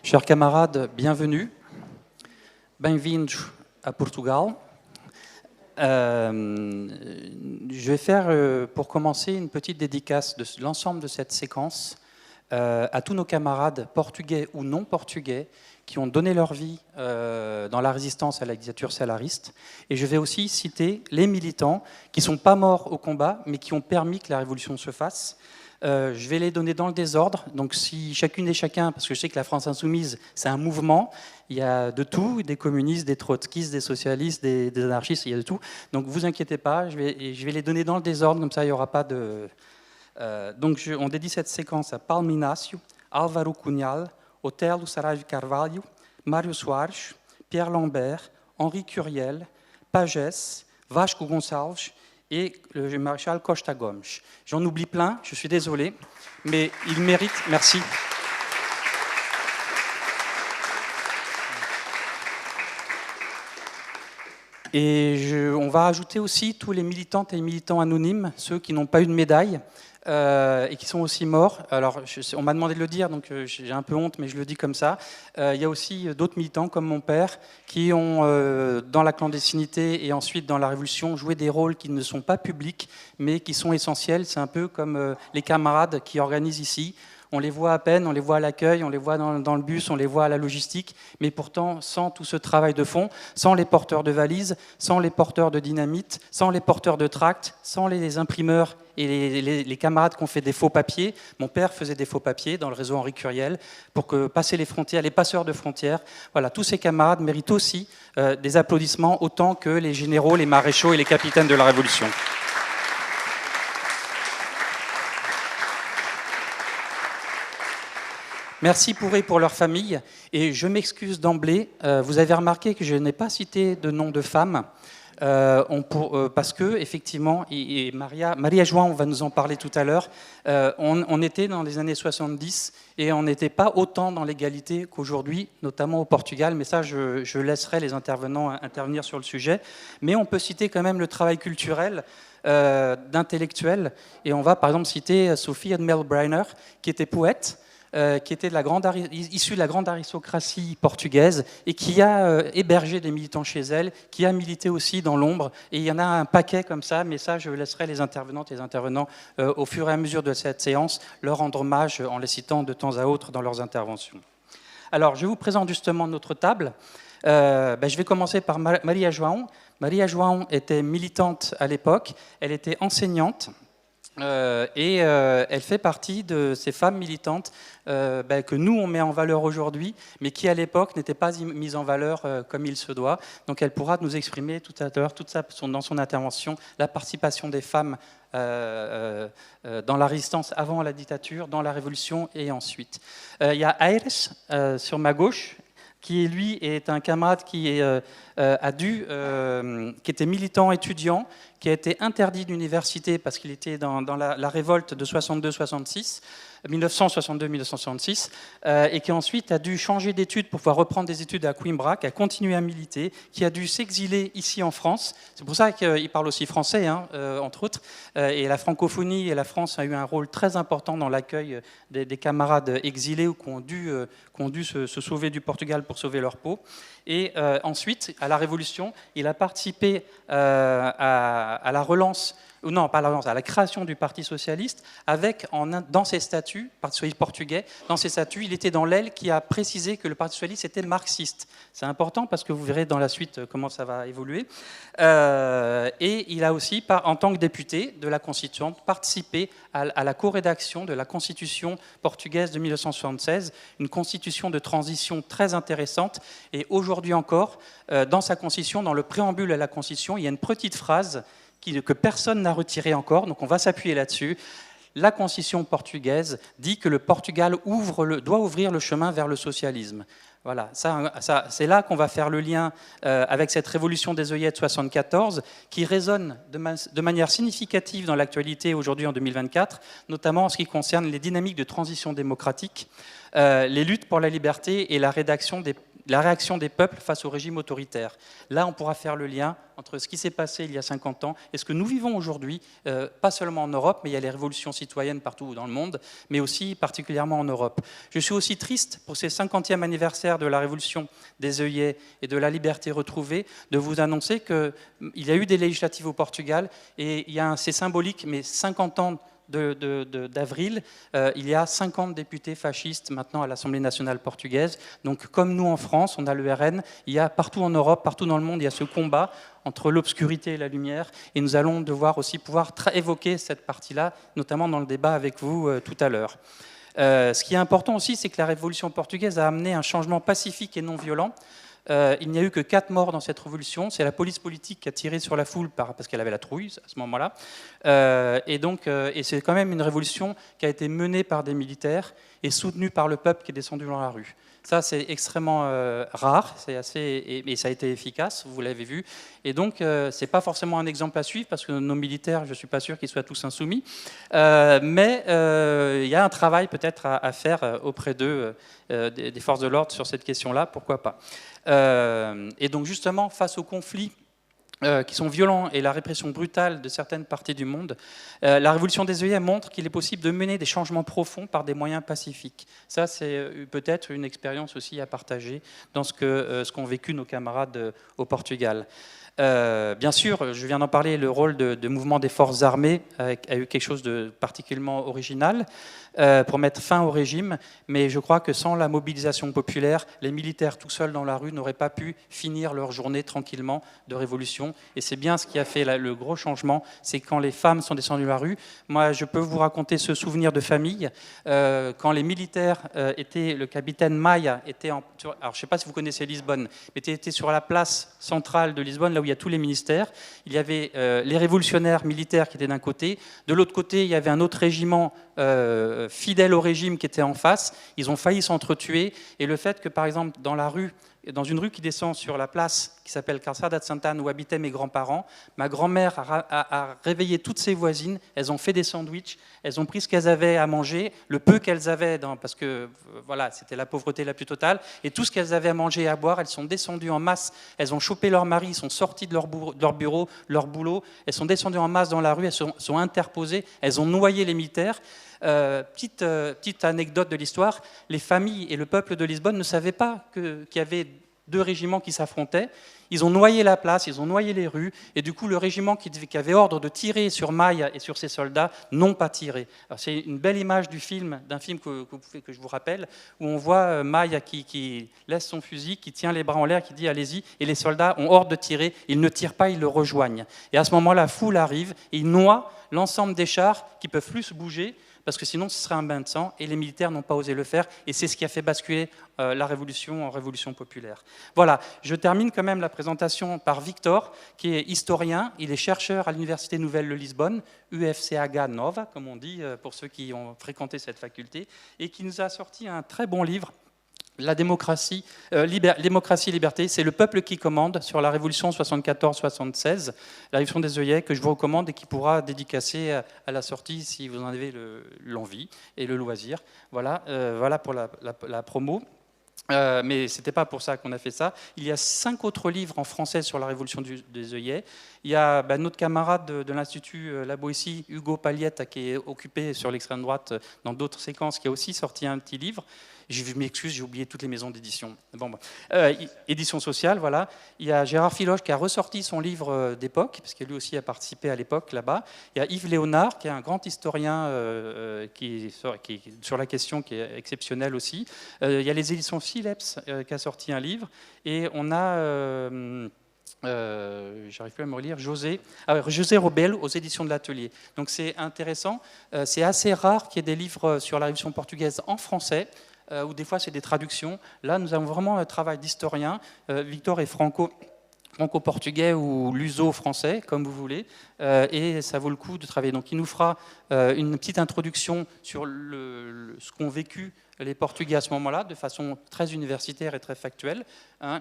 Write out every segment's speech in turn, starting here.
Chers camarades, bienvenue. Bem-vindos à Portugal. Je vais faire, pour commencer, une petite dédicace de l'ensemble de cette séquence à tous nos camarades portugais ou non portugais qui ont donné leur vie dans la résistance à la dictature salariste. Et je vais aussi citer les militants qui ne sont pas morts au combat, mais qui ont permis que la révolution se fasse. Je vais les donner dans le désordre, donc si chacune et chacun, parce que je sais que la France Insoumise, c'est un mouvement, il y a de tout, des communistes, des trotskistes, des socialistes, des anarchistes, il y a de tout. Donc vous inquiétez pas, je vais les donner dans le désordre, comme ça il n'y aura pas de... on dédie cette séquence à Paulo Inácio, Álvaro Cunhal, Otelo Saraiva Carvalho, Mário Soares, Pierre Lambert, Henri Curiel, Pagès, Vasco Gonçalves, et le maréchal Costa Gomes. J'en oublie plein, je suis désolé, mais ils méritent. Merci. Et on va ajouter aussi tous les militantes et militants anonymes, ceux qui n'ont pas eu de médaille et qui sont aussi morts. Alors, on m'a demandé de le dire, donc j'ai un peu honte, mais je le dis comme ça. Il y a aussi d'autres militants, comme mon père, qui ont, dans la clandestinité et ensuite dans la Révolution, joué des rôles qui ne sont pas publics, mais qui sont essentiels. C'est un peu comme les camarades qui organisent ici. On les voit à peine, on les voit à l'accueil, on les voit dans le bus, on les voit à la logistique, mais pourtant, sans tout ce travail de fond, sans les porteurs de valises, sans les porteurs de dynamite, sans les porteurs de tracts, sans les imprimeurs et les camarades qui ont fait des faux papiers. Mon père faisait des faux papiers dans le réseau Henri Curiel pour que passer les frontières, les passeurs de frontières. Voilà, tous ces camarades méritent aussi des applaudissements autant que les généraux, les maréchaux et les capitaines de la Révolution. Merci pour eux et pour leur famille. Et je m'excuse d'emblée, vous avez remarqué que je n'ai pas cité de nom de femmes, parce que, effectivement, et Maria João va nous en parler tout à l'heure, on était dans les années 70 et on n'était pas autant dans l'égalité qu'aujourd'hui, notamment au Portugal, mais ça, je laisserai les intervenants intervenir sur le sujet. Mais on peut citer quand même le travail culturel d'intellectuels, et on va par exemple citer Sophie Admel-Breiner, qui était poète, qui était issue de la grande aristocratie portugaise et qui a hébergé des militants chez elle, qui a milité aussi dans l'ombre. Et il y en a un paquet comme ça, mais ça, je laisserai les intervenantes et les intervenants, au fur et à mesure de cette séance, leur rendre hommage en les citant de temps à autre dans leurs interventions. Alors, je vous présente justement notre table. Je vais commencer par Maria João. Maria João était militante à l'époque, elle était enseignante. Elle fait partie de ces femmes militantes que nous, on met en valeur aujourd'hui, mais qui, à l'époque, n'étaient pas mises en valeur comme il se doit. Donc, elle pourra nous exprimer tout à l'heure, dans son intervention, la participation des femmes dans la résistance avant la dictature, dans la Révolution et ensuite. Il y a Aires, sur ma gauche, qui, lui, est un camarade qui était militant étudiant, qui a été interdit d'université parce qu'il était dans la révolte de 62-66, 1962-1966, et qui ensuite a dû changer d'études pour pouvoir reprendre des études à Coimbra, qui a continué à militer, qui a dû s'exiler ici en France. C'est pour ça qu'il parle aussi français, entre autres. Et la francophonie et la France a eu un rôle très important dans l'accueil des camarades exilés ou qui ont dû se sauver du Portugal pour sauver leur peau. Et ensuite, à la Révolution, il a participé à la relance, non, pas à la relance, à la création du Parti socialiste, avec, dans ses statuts, Parti socialiste portugais, dans ses statuts, il était dans l'aile qui a précisé que le Parti socialiste était marxiste. C'est important parce que vous verrez dans la suite comment ça va évoluer. Et il a aussi, en tant que député de la Constituante, participé à la co-rédaction de la Constitution portugaise de 1976, une constitution de transition très intéressante. Et aujourd'hui encore, dans sa Constitution, dans le préambule à la Constitution, il y a une petite phrase que personne n'a retirée encore, donc on va s'appuyer là-dessus. La Constitution portugaise dit que le Portugal doit ouvrir le chemin vers le socialisme. Voilà, c'est là qu'on va faire le lien avec cette révolution des œillettes 74 qui résonne de manière significative dans l'actualité aujourd'hui en 2024, notamment en ce qui concerne les dynamiques de transition démocratique, les luttes pour la liberté et la rédaction la réaction des peuples face au régime autoritaire. Là, on pourra faire le lien entre ce qui s'est passé il y a 50 ans et ce que nous vivons aujourd'hui, pas seulement en Europe, mais il y a les révolutions citoyennes partout dans le monde, mais aussi particulièrement en Europe. Je suis aussi triste pour ces 50e anniversaire de la révolution des œillets et de la liberté retrouvée, de vous annoncer qu'il y a eu des législatives au Portugal, et c'est symbolique, mais 50 ans d'avril, il y a 50 députés fascistes maintenant à l'Assemblée nationale portugaise. Donc comme nous en France, on a le RN, il y a partout en Europe, partout dans le monde, il y a ce combat entre l'obscurité et la lumière, et nous allons devoir aussi pouvoir évoquer cette partie-là, notamment dans le débat avec vous tout à l'heure. Ce qui est important aussi, c'est que la révolution portugaise a amené un changement pacifique et non violent. Il n'y a eu que 4 morts dans cette révolution. C'est la police politique qui a tiré sur la foule parce qu'elle avait la trouille à ce moment-là. Et c'est quand même une révolution qui a été menée par des militaires et soutenue par le peuple qui est descendu dans la rue. Ça, c'est extrêmement rare, et ça a été efficace, vous l'avez vu. Et donc, ce n'est pas forcément un exemple à suivre, parce que nos militaires, je ne suis pas sûr qu'ils soient tous insoumis. Mais il y a un travail peut-être à faire auprès d'eux, des forces de l'ordre sur cette question-là, pourquoi pas. Et donc, justement, face au conflit qui sont violents et la répression brutale de certaines parties du monde, la révolution des œillets montre qu'il est possible de mener des changements profonds par des moyens pacifiques. Ça, c'est peut-être une expérience aussi à partager dans ce qu'ont vécu nos camarades au Portugal. Bien sûr, je viens d'en parler, le rôle de mouvement des forces armées a eu quelque chose de particulièrement original pour mettre fin au régime, mais je crois que sans la mobilisation populaire, les militaires tout seuls dans la rue n'auraient pas pu finir leur journée tranquillement de révolution. Et c'est bien ce qui a fait le gros changement, c'est quand les femmes sont descendues dans la rue. Moi, je peux vous raconter ce souvenir de famille. Quand les militaires le capitaine Maia était alors je ne sais pas si vous connaissez Lisbonne, mais était sur la place centrale de Lisbonne, là où il y a tous les ministères. Il y avait les révolutionnaires militaires qui étaient d'un côté. De l'autre côté, il y avait un autre régiment fidèle au régime qui était en face. Ils ont failli s'entretuer. Et le fait que, par exemple, dans une rue qui descend sur la place qui s'appelle Calçada de Santana, où habitaient mes grands-parents, ma grand-mère a réveillé toutes ses voisines, elles ont fait des sandwichs, elles ont pris ce qu'elles avaient à manger, le peu qu'elles avaient, parce que voilà, c'était la pauvreté la plus totale, et tout ce qu'elles avaient à manger et à boire, elles sont descendues en masse, elles ont chopé leur mari, ils sont sortis de leur bureau, leur boulot, elles sont descendues en masse dans la rue, elles sont interposées, elles ont noyé les militaires. Petite anecdote de l'histoire, les familles et le peuple de Lisbonne ne savaient pas qu'il y avait 2 régiments qui s'affrontaient. Ils ont noyé la place, ils ont noyé les rues, et du coup le régiment qui avait ordre de tirer sur Maia et sur ses soldats n'ont pas tiré. C'est une belle image d'un film que je vous rappelle, où on voit Maia qui laisse son fusil, qui tient les bras en l'air, qui dit allez-y, et les soldats ont ordre de tirer, ils ne tirent pas, ils le rejoignent. Et à ce moment-là, la foule arrive et ils noient l'ensemble des chars qui ne peuvent plus se bouger, parce que sinon ce serait un bain de sang, et les militaires n'ont pas osé le faire, et c'est ce qui a fait basculer la révolution en révolution populaire. Voilà, je termine quand même la présentation par Victor, qui est historien, il est chercheur à l'Université Nouvelle de Lisbonne, UFCH Nova, comme on dit, pour ceux qui ont fréquenté cette faculté, et qui nous a sorti un très bon livre, La démocratie, liberté, c'est le peuple qui commande, sur la révolution 74-76, la révolution des œillets, que je vous recommande et qui pourra dédicacer à la sortie si vous en avez l'envie et le loisir. Voilà, voilà pour la promo. Mais ce n'était pas pour ça qu'on a fait ça. Il y a 5 autres livres en français sur la révolution des œillets. Il y a notre camarade de l'Institut La Boétie, Hugo Paliette, qui est occupé sur l'extrême droite dans d'autres séquences, qui a aussi sorti un petit livre. Je m'excuse, j'ai oublié toutes les maisons d'édition. Édition sociale, voilà. Il y a Gérard Filoche qui a ressorti son livre d'époque, parce que lui aussi a participé à l'époque là-bas. Il y a Yves Léonard, qui est un grand historien qui sur la question, qui est exceptionnel aussi. Il y a les éditions Philips qui a sorti un livre. Et on a... j'arrive plus à me relire, José Robel aux éditions de l'Atelier. Donc c'est intéressant. C'est assez rare qu'il y ait des livres sur la Révolution portugaise en français, ou des fois c'est des traductions. Là, nous avons vraiment un travail d'historien. Victor est franco-portugais ou luso-français, comme vous voulez, et ça vaut le coup de travailler. Donc il nous fera une petite introduction sur ce qu'ont vécu les Portugais à ce moment-là, de façon très universitaire et très factuelle.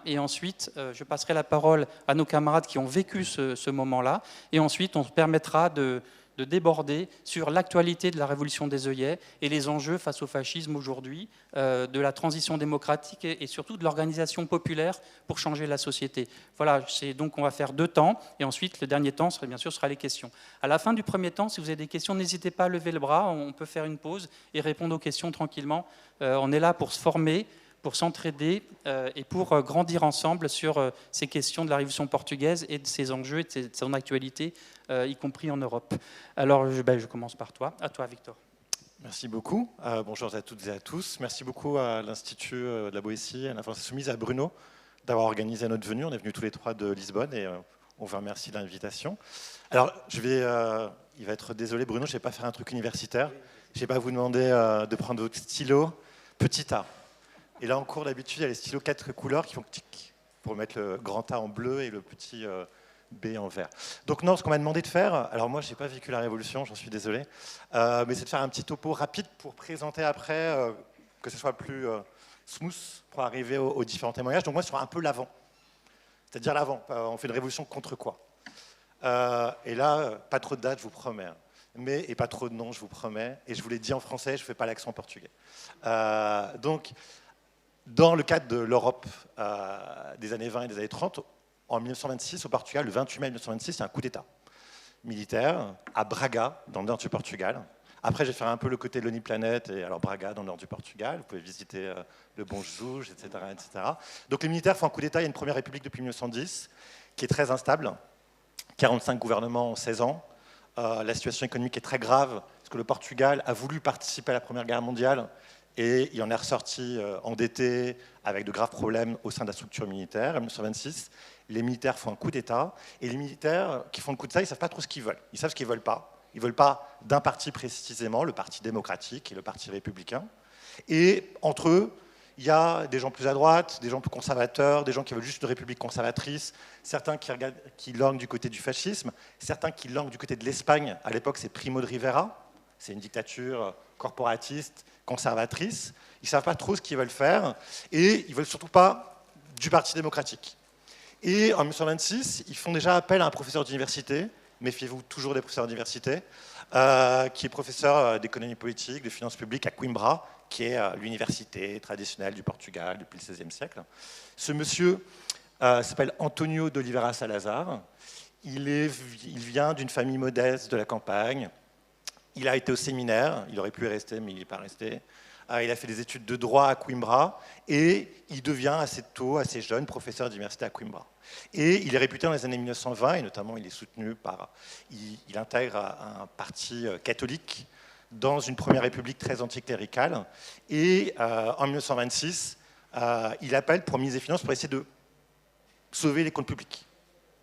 Et ensuite, je passerai la parole à nos camarades qui ont vécu ce moment-là. Et ensuite, on se permettra de de déborder sur l'actualité de la révolution des œillets et les enjeux face au fascisme aujourd'hui, de la transition démocratique et surtout de l'organisation populaire pour changer la société. Voilà, donc on va faire 2 temps, et ensuite le dernier temps, bien sûr, sera les questions. À la fin du premier temps, si vous avez des questions, n'hésitez pas à lever le bras, on peut faire une pause et répondre aux questions tranquillement. On est là pour se former, pour s'entraider et pour grandir ensemble sur ces questions de la Révolution portugaise et de ses enjeux et de son actualité, y compris en Europe. Alors, je commence par toi. À toi, Victor. Merci beaucoup. Bonjour à toutes et à tous. Merci beaucoup à l'Institut de la Boétie, à l'Information Soumise, à Bruno, d'avoir organisé notre venue. On est venus tous les 3 de Lisbonne et on vous remercie de l'invitation. Alors, il va être désolé, Bruno, je ne vais pas faire un truc universitaire. Je ne vais pas vous demander de prendre votre stylo petit A. Et là, en cours, d'habitude, il y a les stylos 4 couleurs qui font tic pour mettre le grand A en bleu et le petit B en vert. Donc non, ce qu'on m'a demandé de faire, alors moi, je n'ai pas vécu la Révolution, j'en suis désolé, mais c'est de faire un petit topo rapide pour présenter après, que ce soit plus smooth pour arriver aux différents témoignages. Donc moi, sur un peu l'avant, c'est-à-dire l'avant. On fait une révolution contre quoi? Et là, pas trop de dates, je vous promets. Et pas trop de noms, je vous promets. Et je vous l'ai dit en français, je ne fais pas l'accent portugais. Donc, dans le cadre de l'Europe des années 20 et des années 30, en 1926, au Portugal, le 28 mai 1926, il y a un coup d'État militaire à Braga, dans le nord du Portugal. Après, j'ai fait un peu le côté de l'Oniplanet, et alors Braga, dans le nord du Portugal. Vous pouvez visiter le Bom Jesus, etc., etc. Donc les militaires font un coup d'État. Il y a une première république depuis 1910, qui est très instable. 45 gouvernements en 16 ans. La situation économique est très grave, parce que le Portugal a voulu participer à la Première Guerre mondiale, et il en est ressorti endetté, avec de graves problèmes au sein de la structure militaire. En 1926, les militaires font un coup d'État, et les militaires qui font le coup d'État, ils ne savent pas trop ce qu'ils veulent. Ils savent ce qu'ils ne veulent pas. Ils ne veulent pas d'un parti précisément, le Parti démocratique et le Parti républicain. Et entre eux, il y a des gens plus à droite, des gens plus conservateurs, des gens qui veulent juste une république conservatrice, certains qui languent du côté du fascisme, certains qui languent du côté de l'Espagne. À l'époque, c'est Primo de Rivera. C'est une dictature corporatiste, conservatrice. Ils ne savent pas trop ce qu'ils veulent faire et ils ne veulent surtout pas du Parti démocratique. Et en 1926, ils font déjà appel à un professeur d'université, méfiez-vous toujours des professeurs d'université, qui est professeur d'économie politique, de finances publiques à Coimbra, qui est l'université traditionnelle du Portugal depuis le XVIe siècle. Ce monsieur s'appelle Antonio de Oliveira Salazar. Il vient d'une famille modeste de la campagne. Il a été au séminaire, il aurait pu y rester, mais il n'est pas resté. Il a fait des études de droit à Coimbra et il devient assez tôt, assez jeune, professeur d'université à Coimbra. Et il est réputé dans les années 1920, et notamment il est soutenu par... Il intègre un parti catholique dans une première république très anticléricale. Et en 1926, il appelle pour ministre des Finances pour essayer de sauver les comptes publics.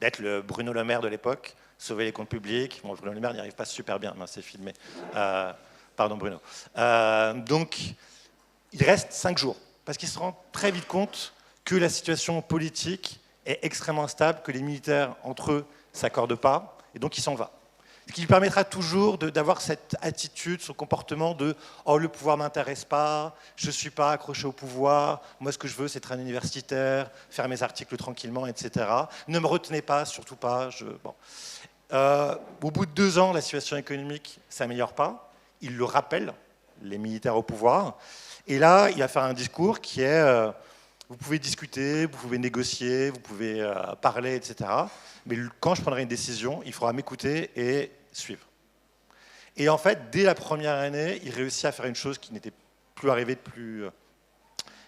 D'être le Bruno Le Maire de l'époque, sauver les comptes publics. Bon, Bruno Le Maire n'y arrive pas super bien, c'est filmé. Pardon Bruno. Donc, il reste 5 jours, parce qu'il se rend très vite compte que la situation politique est extrêmement instable, que les militaires, entre eux, ne s'accordent pas, et donc il s'en va. Ce qui lui permettra toujours d'avoir cette attitude, ce comportement de « Oh, le pouvoir ne m'intéresse pas, je ne suis pas accroché au pouvoir, moi ce que je veux c'est être un universitaire, faire mes articles tranquillement, etc. Ne me retenez pas, surtout pas. » Bon. Au bout de 2 ans, la situation économique ne s'améliore pas. Il le rappelle, les militaires au pouvoir. Et là, il va faire un discours qui est vous pouvez discuter, vous pouvez négocier, vous pouvez parler, etc. Mais quand je prendrai une décision, il faudra m'écouter et suivre. Et en fait, dès la première année, il réussit à faire une chose qui n'était plus arrivée depuis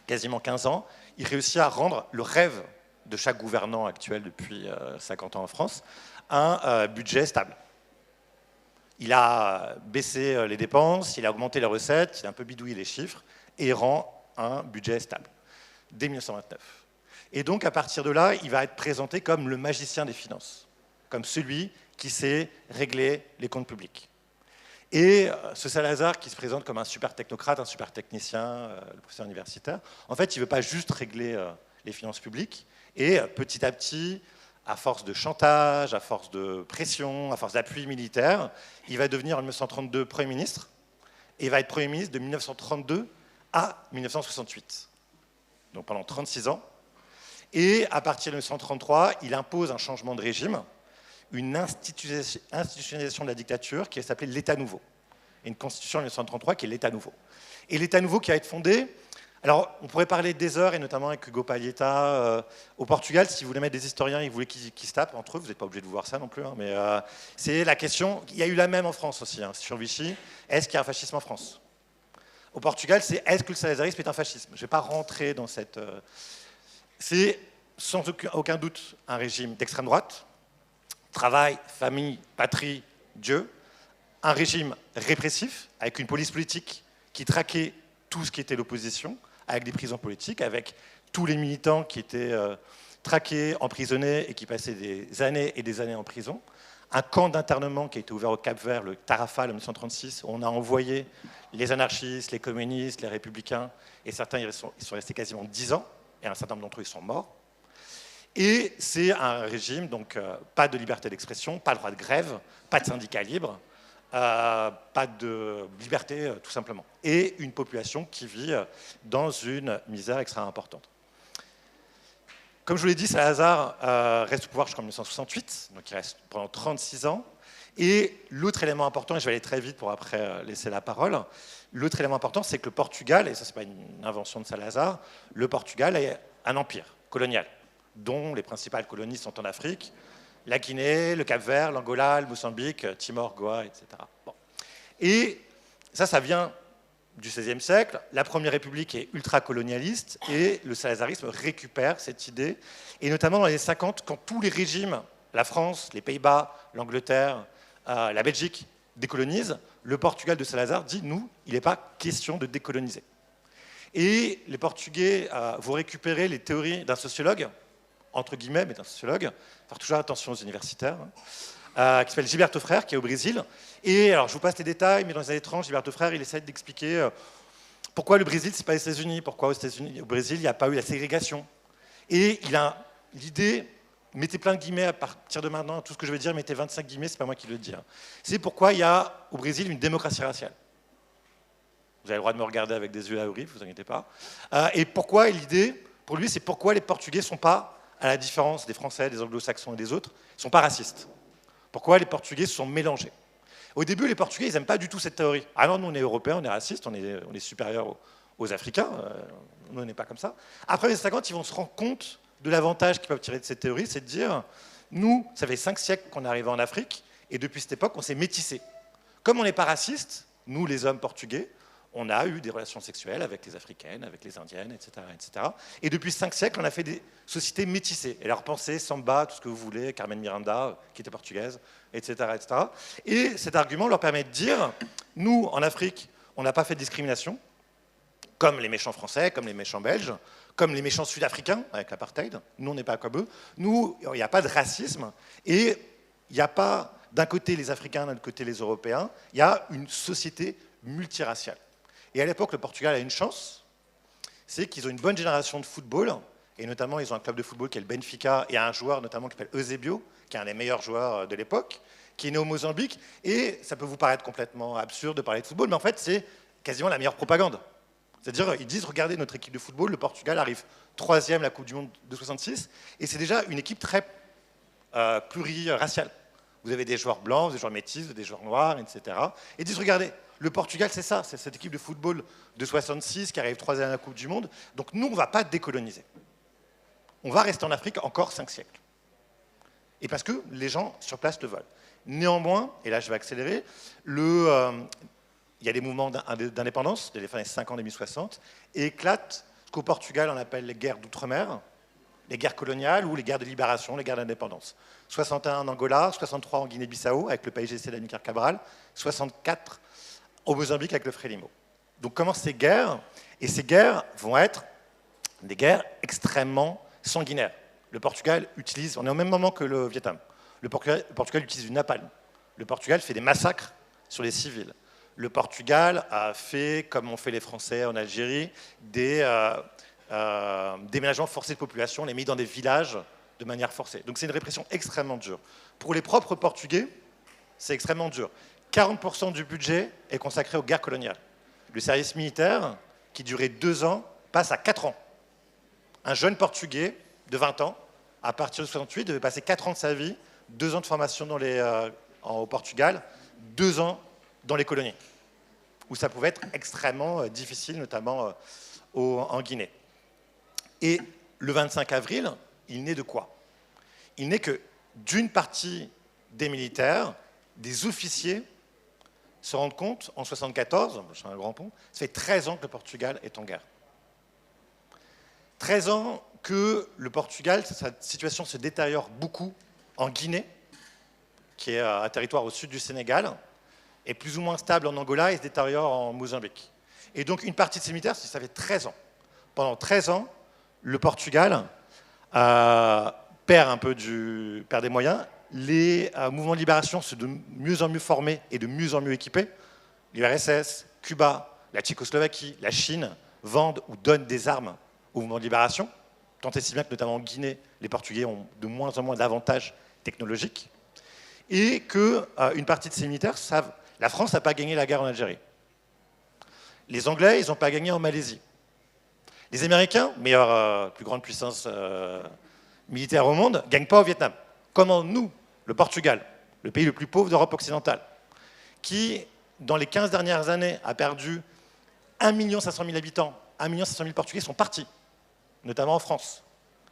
quasiment 15 ans. Il réussit à rendre le rêve de chaque gouvernant actuel depuis 50 ans en France un budget stable. Il a baissé les dépenses, il a augmenté les recettes, il a un peu bidouillé les chiffres et rend un budget stable dès 1929. Et donc, à partir de là, il va être présenté comme le magicien des finances, comme celui qui sait régler les comptes publics. Et ce Salazar, qui se présente comme un super technocrate, un super technicien, le professeur universitaire, en fait, il ne veut pas juste régler les finances publiques. Et petit à petit, à force de chantage, à force de pression, à force d'appui militaire, il va devenir en 1932 Premier ministre, et va être Premier ministre de 1932 à 1968. Donc pendant 36 ans. Et à partir de 1933, il impose un changement de régime, une institutionnalisation de la dictature qui s'appelait l'État nouveau. Et une constitution en 1933 qui est l'État nouveau. Et l'État nouveau qui va être fondé, alors on pourrait parler des heures, et notamment avec Hugo Palheta, au Portugal, si vous voulez mettre des historiens, ils voulaient qu'ils se tapent entre eux, vous n'êtes pas obligé de voir ça non plus, hein, mais c'est la question, il y a eu la même en France aussi, hein, sur Vichy, est-ce qu'il y a un fascisme en France? Au Portugal, c'est est-ce que le salazarisme est un fascisme? Je ne vais pas rentrer dans cette... c'est sans aucun doute un régime d'extrême droite, travail, famille, patrie, Dieu, un régime répressif, avec une police politique qui traquait tout ce qui était l'opposition, avec des prisons politiques, avec tous les militants qui étaient traqués, emprisonnés et qui passaient des années et des années en prison. Un camp d'internement qui a été ouvert au Cap-Vert, le Tarrafal, en 1936, où on a envoyé les anarchistes, les communistes, les républicains, et certains ils sont restés quasiment 10 ans, et un certain nombre d'entre eux ils sont morts. Et c'est un régime, donc pas de liberté d'expression, pas le droit de grève, pas de syndicat libre, pas de liberté tout simplement. Et une population qui vit dans une misère extrêmement importante. Comme je vous l'ai dit, Salazar reste au pouvoir jusqu'en 1968, donc il reste pendant 36 ans. Et l'autre élément important, et je vais aller très vite pour après laisser la parole, l'autre élément important, c'est que le Portugal, et ça c'est pas une invention de Salazar, le Portugal est un empire colonial, dont les principales colonies sont en Afrique, la Guinée, le Cap-Vert, l'Angola, le Mozambique, Timor, Goa, etc. Bon. Et ça vient du XVIe siècle. La Première République est ultra-colonialiste et le salazarisme récupère cette idée. Et notamment dans les années 50, quand tous les régimes, la France, les Pays-Bas, l'Angleterre, la Belgique, décolonisent, le Portugal de Salazar dit « nous, il n'est pas question de décoloniser ». Et les Portugais vont récupérer les théories d'un sociologue, entre guillemets, mais d'un sociologue, faire toujours attention aux universitaires, qui s'appelle Gilberto Frère, qui est au Brésil. Et alors, je vous passe les détails, mais dans les années 30, Gilberto Frère, il essaie d'expliquer pourquoi le Brésil, c'est pas les États-Unis, pourquoi au Brésil, il n'y a pas eu la ségrégation. Et il a l'idée, mettez plein de guillemets à partir de maintenant, tout ce que je vais dire, mettez 25 guillemets, c'est pas moi qui le dis. Hein. C'est pourquoi il y a au Brésil une démocratie raciale. Vous avez le droit de me regarder avec des yeux ahuris, vous inquiétez pas. Et pourquoi l'idée, pour lui, c'est pourquoi les Portugais ne sont pas, à la différence des Français, des Anglo-Saxons et des autres, ne sont pas racistes. Pourquoi les Portugais se sont mélangés. Au début, les Portugais, ils n'aiment pas du tout cette théorie. Ah non, nous, on est Européens, on est racistes, on est supérieurs aux Africains. Nous, on n'est pas comme ça. Après les 50, ils vont se rendre compte de l'avantage qu'ils peuvent tirer de cette théorie, c'est de dire, nous, ça fait 5 siècles qu'on est arrivé en Afrique, et depuis cette époque, on s'est métissé. Comme on n'est pas racistes, nous, les hommes portugais, on a eu des relations sexuelles avec les Africaines, avec les Indiennes, etc. etc. Et depuis 5 siècles, on a fait des sociétés métissées. Et leur pensée, Samba, tout ce que vous voulez, Carmen Miranda, qui était portugaise, etc. etc. Et cet argument leur permet de dire, nous, en Afrique, on n'a pas fait de discrimination, comme les méchants français, comme les méchants belges, comme les méchants sud-africains, avec l'apartheid. Nous, on n'est pas comme eux. Nous, il n'y a pas de racisme. Et il n'y a pas, d'un côté, les Africains, d'un côté, les Européens. Il y a une société multiraciale. Et à l'époque, le Portugal a une chance, c'est qu'ils ont une bonne génération de football, et notamment, ils ont un club de football qui est le Benfica, et un joueur notamment qui s'appelle Eusebio, qui est un des meilleurs joueurs de l'époque, qui est né au Mozambique, et ça peut vous paraître complètement absurde de parler de football, mais en fait, c'est quasiment la meilleure propagande. C'est-à-dire, ils disent, regardez notre équipe de football, le Portugal arrive 3e à la Coupe du Monde de 66, et c'est déjà une équipe très pluriraciale. Vous avez des joueurs blancs, des joueurs métis, des joueurs noirs, etc. Et ils disent, regardez, le Portugal, c'est ça, c'est cette équipe de football de 66 qui arrive 3e à la Coupe du Monde. Donc nous, on ne va pas décoloniser. On va rester en Afrique encore 5 siècles. Et parce que les gens sur place le veulent. Néanmoins, et là je vais accélérer, il y a des mouvements d'indépendance dès les fins des 50 des 1060, et éclatent ce qu'au Portugal on appelle les guerres d'outre-mer, les guerres coloniales ou les guerres de libération, les guerres d'indépendance. 61 en Angola, 63 en Guinée-Bissau avec le PAIGC d'Amilcar Cabral, 64 au Mozambique avec le Frélimo. Donc commencent ces guerres, et ces guerres vont être des guerres extrêmement sanguinaires. Le Portugal utilise, on est au même moment que le Vietnam, le Portugal utilise du napalm. Le Portugal fait des massacres sur les civils. Le Portugal a fait, comme ont fait les Français en Algérie, des déménagements forcés de population, on les met dans des villages de manière forcée. Donc c'est une répression extrêmement dure. Pour les propres Portugais, c'est extrêmement dur. 40% du budget est consacré aux guerres coloniales. Le service militaire, qui durait 2 ans, passe à 4 ans. Un jeune Portugais de 20 ans, à partir de 68, devait passer 4 ans de sa vie 2 ans de formation au Portugal, 2 ans dans les colonies, où ça pouvait être extrêmement difficile, notamment en Guinée. Et le 25 avril, il naît de quoi? Il naît que d'une partie des militaires, des officiers, se rendent compte, en 1974, c'est un grand pont, ça fait 13 ans que le Portugal est en guerre. 13 ans que le Portugal, sa situation se détériore beaucoup en Guinée, qui est un territoire au sud du Sénégal, est plus ou moins stable en Angola et se détériore en Mozambique. Et donc une partie de ces militaires, ça fait 13 ans. Pendant 13 ans, le Portugal perd des moyens. Les mouvements de libération sont de mieux en mieux formés et de mieux en mieux équipés. L'URSS, Cuba, la Tchécoslovaquie, la Chine vendent ou donnent des armes au mouvement de libération, tant et si bien que notamment en Guinée, les Portugais ont de moins en moins d'avantages technologiques, et qu'une partie de ces militaires savent la France n'a pas gagné la guerre en Algérie. Les Anglais, ils n'ont pas gagné en Malaisie. Les Américains, meilleure, plus grande puissance militaire au monde, ne gagnent pas au Vietnam. Comment nous, le Portugal, le pays le plus pauvre d'Europe occidentale, qui, dans les 15 dernières années, a perdu 1 500 000 habitants, 1 500 000 Portugais sont partis, notamment en France,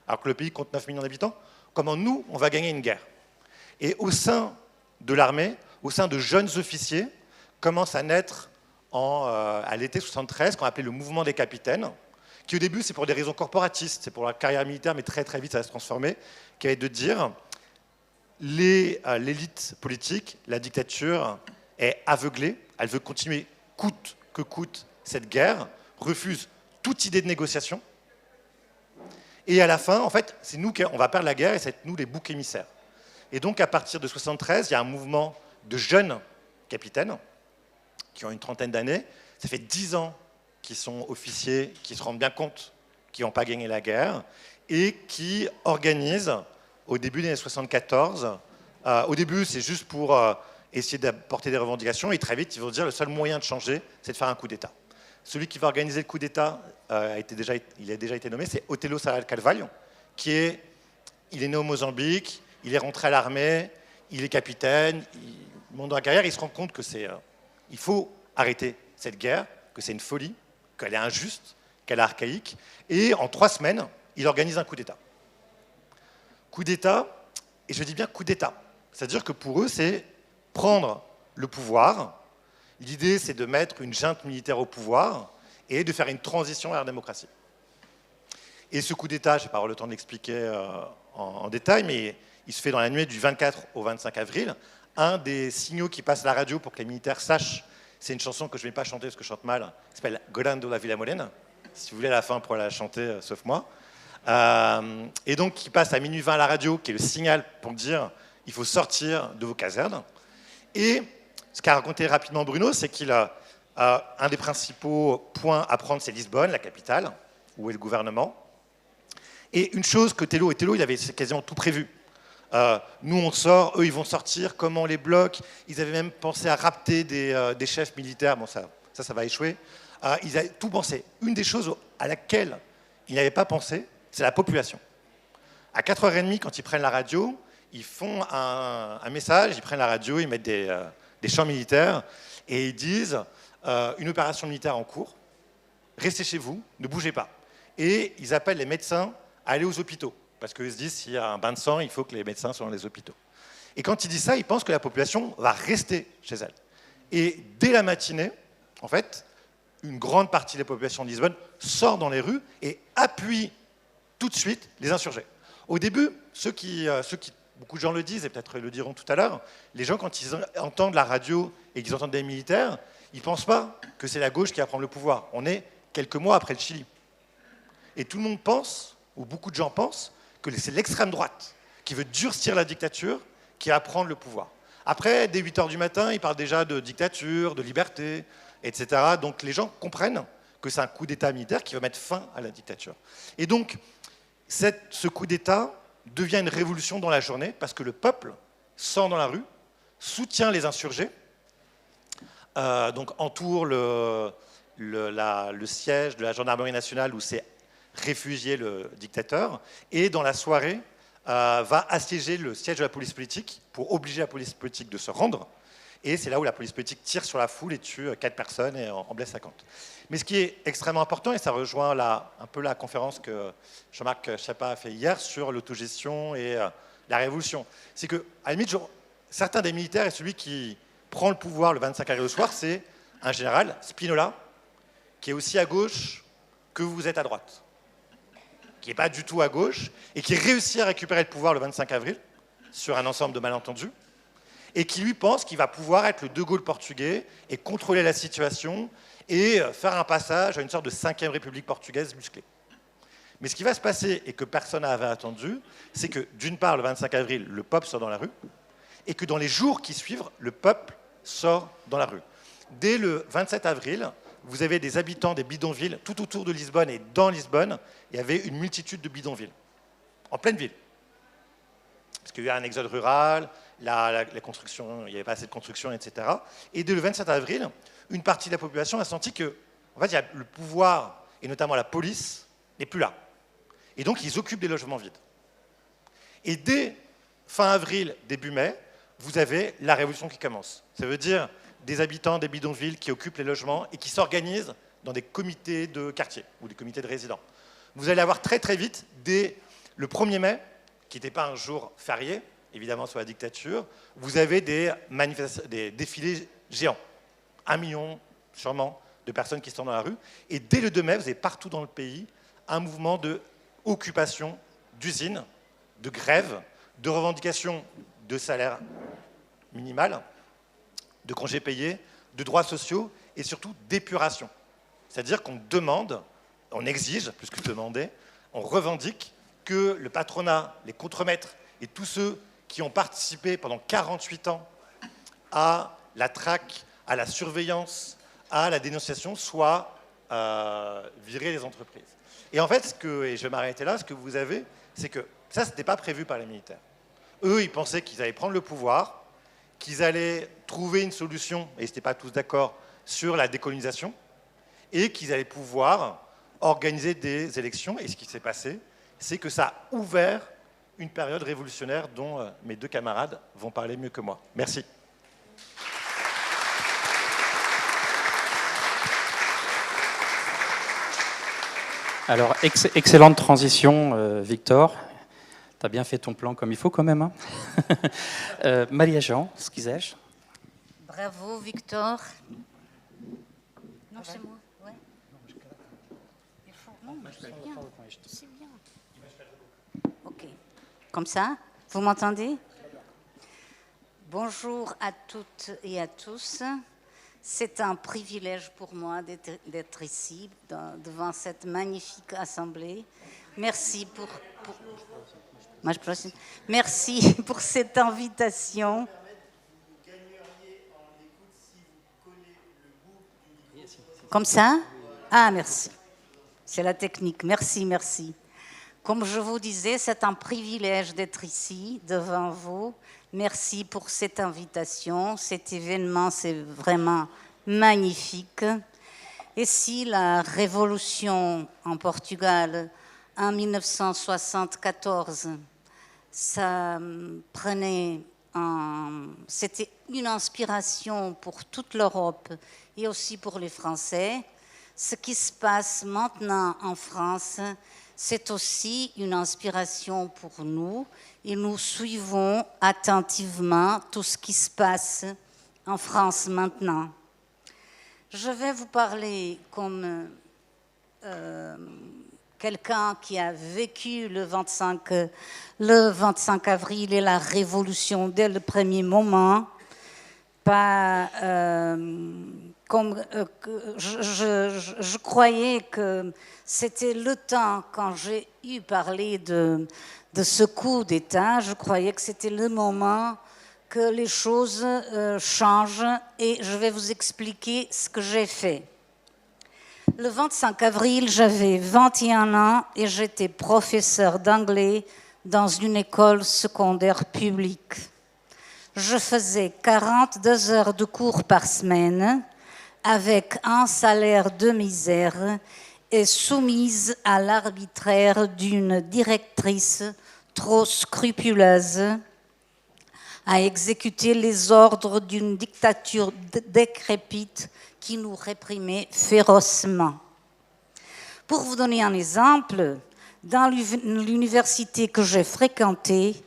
alors que le pays compte 9 millions d'habitants, comment nous, on va gagner une guerre? Et au sein de l'armée, au sein de jeunes officiers, commence à naître à l'été 73, qu'on appelait le mouvement des capitaines, qui au début, c'est pour des raisons corporatistes, c'est pour la carrière militaire, mais très très vite, ça va se transformer, qui va être de dire l'élite politique, la dictature est aveuglée, elle veut continuer coûte que coûte cette guerre, refuse toute idée de négociation, et à la fin, en fait, c'est nous on va perdre la guerre et c'est nous les boucs émissaires. Et donc, à partir de 73, il y a un mouvement de jeunes capitaines qui ont une trentaine d'années. Ça fait 10 ans qu'ils sont officiers, qui se rendent bien compte qu'ils n'ont pas gagné la guerre et qui organisent, au début des années 74, au début, c'est juste pour essayer d'apporter des revendications, et très vite, ils vont dire le seul moyen de changer, c'est de faire un coup d'État. Celui qui va organiser le coup d'État, il a déjà été nommé, c'est Otelo Sarral Carvalho, il est né au Mozambique, il est rentré à l'armée, il est capitaine, il monte dans la carrière, il se rend compte que il faut arrêter cette guerre, que c'est une folie, qu'elle est injuste, qu'elle est archaïque, et en 3 semaines, il organise un coup d'État. Coup d'État, et je dis bien coup d'État, c'est-à-dire que pour eux, c'est prendre le pouvoir. L'idée, c'est de mettre une junte militaire au pouvoir et de faire une transition vers la démocratie. Et ce coup d'État, je n'ai pas avoir le temps de l'expliquer en détail, mais il se fait dans la nuit du 24 au 25 avril. Un des signaux qui passe à la radio pour que les militaires sachent, c'est une chanson que je ne vais pas chanter parce que je chante mal, qui s'appelle Golando la Villa Morena. Si vous voulez, à la fin, pour la chanter, sauf moi. Et donc, qui passe à minuit 20 à la radio, qui est le signal pour dire il faut sortir de vos casernes. Et ce qu'a raconté rapidement Bruno, c'est qu'il a un des principaux points à prendre, c'est Lisbonne, la capitale, où est le gouvernement. Et une chose que Tello, il avait quasiment tout prévu. Nous, on sort, eux, ils vont sortir, comment on les bloque? Ils avaient même pensé à rapter des chefs militaires. Bon, ça va échouer. Ils avaient tout pensé. Une des choses à laquelle ils n'avaient pas pensé, c'est la population. À 4h30, quand ils prennent la radio, ils font un message, ils prennent la radio, ils mettent des chants militaires, et ils disent une opération militaire en cours, restez chez vous, ne bougez pas. Et ils appellent les médecins à aller aux hôpitaux, parce qu'ils se disent s'il y a un bain de sang, il faut que les médecins soient dans les hôpitaux. Et quand ils disent ça, ils pensent que la population va rester chez elle. Et dès la matinée, en fait, une grande partie de la population de Lisbonne sort dans les rues et appuie tout de suite les insurgés. Au début, beaucoup de gens le disent, et peut-être le diront tout à l'heure, les gens, quand ils entendent la radio et qu'ils entendent des militaires, ils ne pensent pas que c'est la gauche qui va prendre le pouvoir. On est quelques mois après le Chili. Et tout le monde pense, ou beaucoup de gens pensent, que c'est l'extrême droite qui veut durcir la dictature, qui va prendre le pouvoir. Après, dès 8h du matin, ils parlent déjà de dictature, de liberté, etc. Donc les gens comprennent que c'est un coup d'État militaire qui va mettre fin à la dictature. Et donc, ce coup d'État devient une révolution dans la journée, parce que le peuple sort dans la rue, soutient les insurgés, donc entoure le siège de la gendarmerie nationale où s'est réfugié le dictateur, et dans la soirée, va assiéger le siège de la police politique pour obliger la police politique de se rendre. Et c'est là où la police politique tire sur la foule et tue 4 personnes et en blesse 50. Mais ce qui est extrêmement important, et ça rejoint un peu la conférence que Jean-Marc Schiappa a fait hier sur l'autogestion et la révolution, c'est qu'à la limite, certains des militaires, et celui qui prend le pouvoir le 25 avril au soir, c'est un général, Spinola, qui est aussi à gauche que vous êtes à droite, qui n'est pas du tout à gauche, et qui réussit à récupérer le pouvoir le 25 avril sur un ensemble de malentendus, et qui lui pense qu'il va pouvoir être le De Gaulle portugais et contrôler la situation et faire un passage à une sorte de 5e République portugaise musclée. Mais ce qui va se passer, et que personne n'avait attendu, c'est que d'une part, le 25 avril, le peuple sort dans la rue, et que dans les jours qui suivent, le peuple sort dans la rue. Dès le 27 avril, vous avez des habitants des bidonvilles tout autour de Lisbonne, et dans Lisbonne, il y avait une multitude de bidonvilles, en pleine ville. Parce qu'il y a eu un exode rural, la construction, il n'y avait pas assez de construction, etc. Et dès le 27 avril, une partie de la population a senti que en fait, le pouvoir, et notamment la police, n'est plus là. Et donc, ils occupent des logements vides. Et dès fin avril, début mai, vous avez la révolution qui commence. Ça veut dire des habitants des bidonvilles qui occupent les logements et qui s'organisent dans des comités de quartier ou des comités de résidents. Vous allez avoir très très vite, dès le 1er mai, qui n'était pas un jour férié, évidemment sous la dictature, vous avez des défilés géants. 1 million, sûrement, de personnes qui sont dans la rue. Et dès le 2 mai, vous avez partout dans le pays un mouvement d'occupation d'usines, de grève, de revendication de salaire minimal, de congés payés, de droits sociaux et surtout d'épuration. C'est-à-dire qu'on demande, on exige, plus que demander, on revendique que le patronat, les contremaîtres et tous ceux qui ont participé pendant 48 ans à la traque, à la surveillance, à la dénonciation, soient virés des entreprises. Et en fait, et je vais m'arrêter là, ce que vous avez, c'est que ça, ce n'était pas prévu par les militaires. Eux, ils pensaient qu'ils allaient prendre le pouvoir, qu'ils allaient trouver une solution, et ils n'étaient pas tous d'accord, sur la décolonisation, et qu'ils allaient pouvoir organiser des élections. Et ce qui s'est passé, c'est que ça a ouvert une période révolutionnaire dont mes 2 camarades vont parler mieux que moi. Merci. Alors, excellente transition, Victor. Tu as bien fait ton plan comme il faut quand même. Hein. Maria-Jean, ce quiser. Bravo, Victor. Non, c'est moi. Ouais. Non, c'est bien. C'est bien. OK. Comme ça, vous m'entendez? Bonjour à toutes et à tous. C'est un privilège pour moi d'être ici, devant cette magnifique assemblée. Merci Merci pour cette invitation. Comme ça? Ah, merci. C'est la technique. Merci, merci. Comme je vous disais, c'est un privilège d'être ici, devant vous. Merci pour cette invitation. Cet événement, c'est vraiment magnifique. Et si la révolution en Portugal, en 1974, c'était une inspiration pour toute l'Europe et aussi pour les Français, ce qui se passe maintenant en France, c'est aussi une inspiration pour nous et nous suivons attentivement tout ce qui se passe en France maintenant. Je vais vous parler comme quelqu'un qui a vécu le 25 avril et la révolution dès le premier moment. Je croyais que c'était le temps, quand j'ai eu parlé de ce coup d'État, je croyais que c'était le moment que les choses changent et je vais vous expliquer ce que j'ai fait. Le 25 avril, j'avais 21 ans et j'étais professeur d'anglais dans une école secondaire publique. Je faisais 42 heures de cours par semaine avec un salaire de misère et soumise à l'arbitraire d'une directrice trop scrupuleuse à exécuter les ordres d'une dictature décrépite qui nous réprimait férocement. Pour vous donner un exemple, dans l'université que j'ai fréquentée,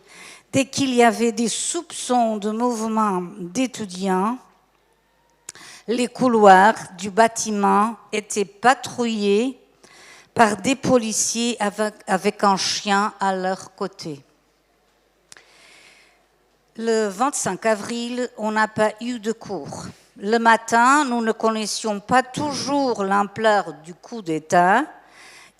dès qu'il y avait des soupçons de mouvement d'étudiants, les couloirs du bâtiment étaient patrouillés par des policiers avec un chien à leur côté. Le 25 avril, on n'a pas eu de cours. Le matin, nous ne connaissions pas toujours l'ampleur du coup d'État.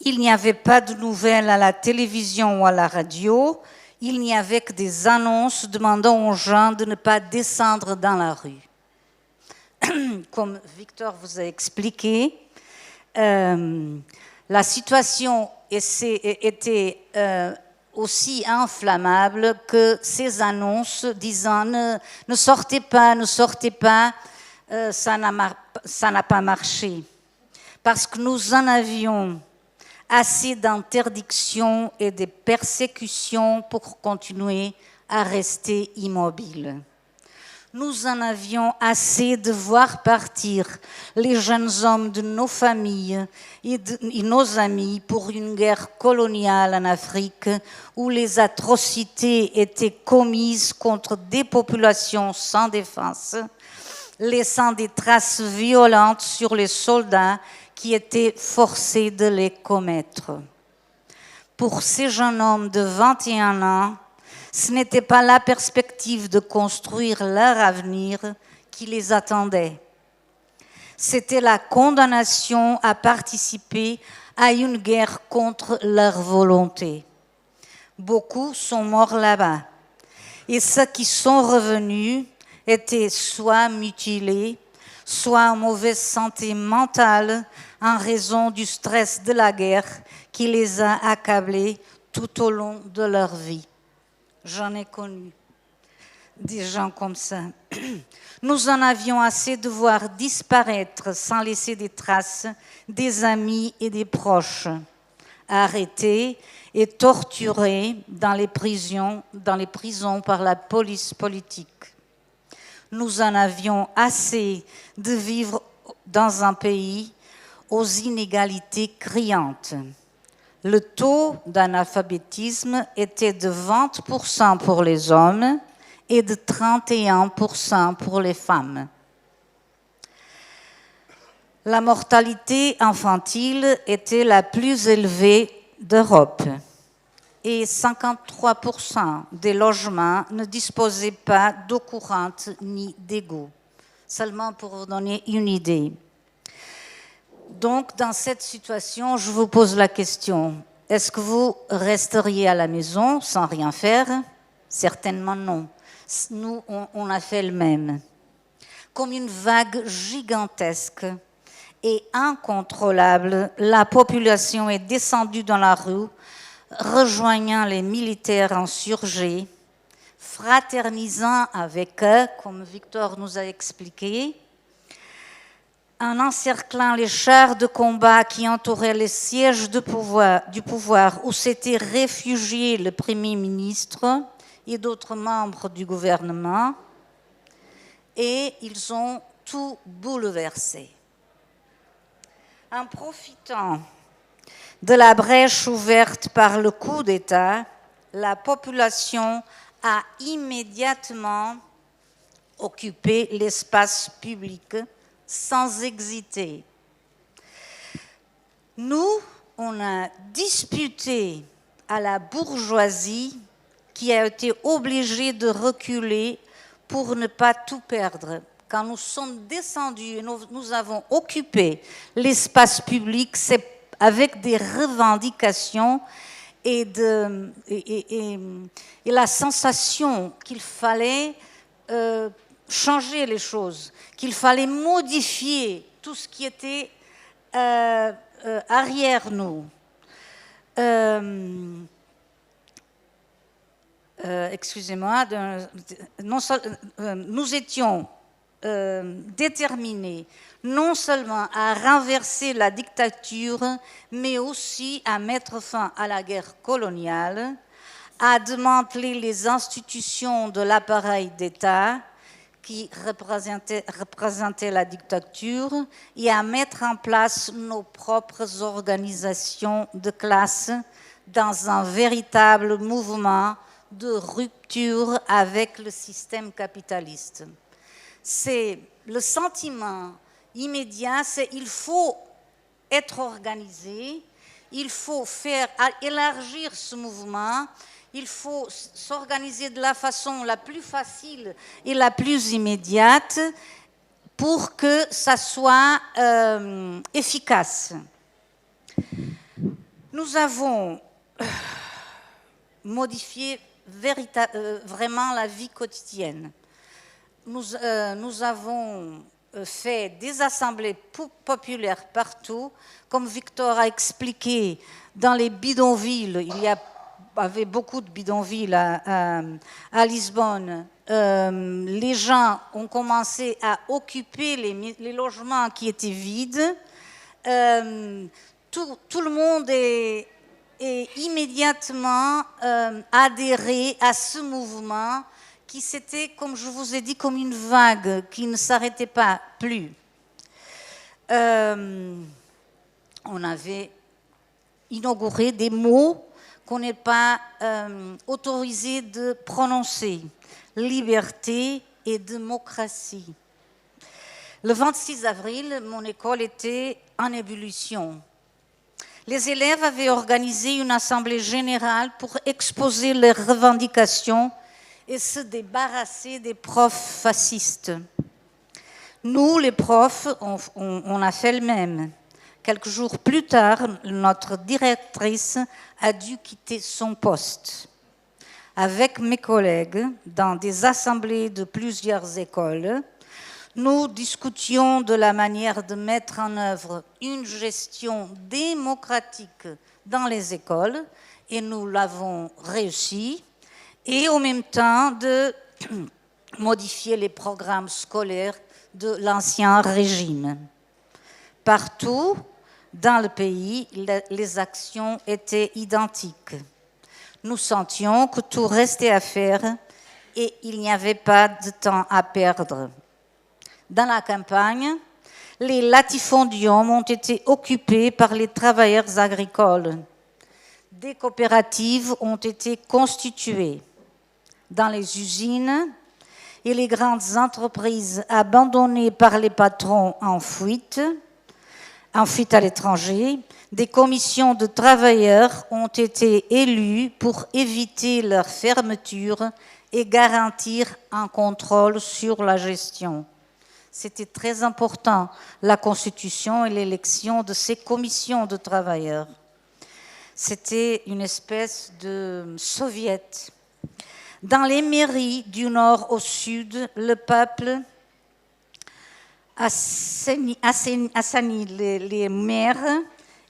Il n'y avait pas de nouvelles à la télévision ou à la radio. Il n'y avait que des annonces demandant aux gens de ne pas descendre dans la rue. Comme Victor vous a expliqué, la situation était aussi inflammable que ces annonces disant ne sortez pas, ça n'a pas marché. Parce que nous en avions assez d'interdictions et de persécutions pour continuer à rester immobiles. Nous en avions assez de voir partir les jeunes hommes de nos familles et nos amis pour une guerre coloniale en Afrique où les atrocités étaient commises contre des populations sans défense, laissant des traces violentes sur les soldats qui étaient forcés de les commettre. Pour ces jeunes hommes de 21 ans, ce n'était pas la perspective de construire leur avenir qui les attendait. C'était la condamnation à participer à une guerre contre leur volonté. Beaucoup sont morts là-bas. Et ceux qui sont revenus étaient soit mutilés, soit en mauvaise santé mentale en raison du stress de la guerre qui les a accablés tout au long de leur vie. J'en ai connu des gens comme ça. Nous en avions assez de voir disparaître sans laisser des traces des amis et des proches, arrêtés et torturés dans les prisons par la police politique. Nous en avions assez de vivre dans un pays aux inégalités criantes. Le taux d'analphabétisme était de 20% pour les hommes et de 31% pour les femmes. La mortalité infantile était la plus élevée d'Europe et 53% des logements ne disposaient pas d'eau courante ni d'égout. Seulement pour vous donner une idée. Donc, dans cette situation, je vous pose la question, est-ce que vous resteriez à la maison sans rien faire? Certainement non. Nous, on a fait le même. Comme une vague gigantesque et incontrôlable, la population est descendue dans la rue, rejoignant les militaires insurgés, fraternisant avec eux, comme Victor nous a expliqué, en encerclant les chars de combat qui entouraient les sièges du pouvoir où s'était réfugié le Premier ministre et d'autres membres du gouvernement, et ils ont tout bouleversé. En profitant de la brèche ouverte par le coup d'État, la population a immédiatement occupé l'espace public sans hésiter. Nous, on a disputé à la bourgeoisie qui a été obligée de reculer pour ne pas tout perdre. Quand nous sommes descendus et nous avons occupé l'espace public, c'est avec des revendications et la sensation qu'il fallait changer les choses, qu'il fallait modifier tout ce qui était arrière nous. Excusez-moi, nous étions déterminés non seulement à renverser la dictature, mais aussi à mettre fin à la guerre coloniale, à démanteler les institutions de l'appareil d'État qui représentaient la dictature et à mettre en place nos propres organisations de classe dans un véritable mouvement de rupture avec le système capitaliste. C'est le sentiment immédiat, c'est il faut être organisé, il faut faire élargir ce mouvement, il faut s'organiser de la façon la plus facile et la plus immédiate pour que ça soit efficace. Nous avons modifié vraiment la vie quotidienne. Nous avons fait des assemblées populaires partout. Comme Victor a expliqué, dans les bidonvilles, il avait beaucoup de bidonvilles à Lisbonne. Les gens ont commencé à occuper les logements qui étaient vides. Tout le monde est immédiatement adhéré à ce mouvement qui s'était, comme je vous ai dit, comme une vague qui ne s'arrêtait pas plus. On avait inauguré des mots qu'on n'est pas autorisé de prononcer. Liberté et démocratie. Le 26 avril, mon école était en ébullition. Les élèves avaient organisé une assemblée générale pour exposer leurs revendications et se débarrasser des profs fascistes. Nous, les profs, on a fait le même. Quelques jours plus tard, notre directrice a dû quitter son poste. Avec mes collègues, dans des assemblées de plusieurs écoles, nous discutions de la manière de mettre en œuvre une gestion démocratique dans les écoles et nous l'avons réussi, et en même temps de modifier les programmes scolaires de l'ancien régime. Partout dans le pays, les actions étaient identiques. Nous sentions que tout restait à faire et il n'y avait pas de temps à perdre. Dans la campagne, les latifondiums ont été occupés par les travailleurs agricoles. Des coopératives ont été constituées. Dans les usines et les grandes entreprises abandonnées par les patrons en fuite à l'étranger, des commissions de travailleurs ont été élues pour éviter leur fermeture et garantir un contrôle sur la gestion. C'était très important, la constitution et l'élection de ces commissions de travailleurs. C'était une espèce de soviet. Dans les mairies du nord au sud, le peuple assainit les maires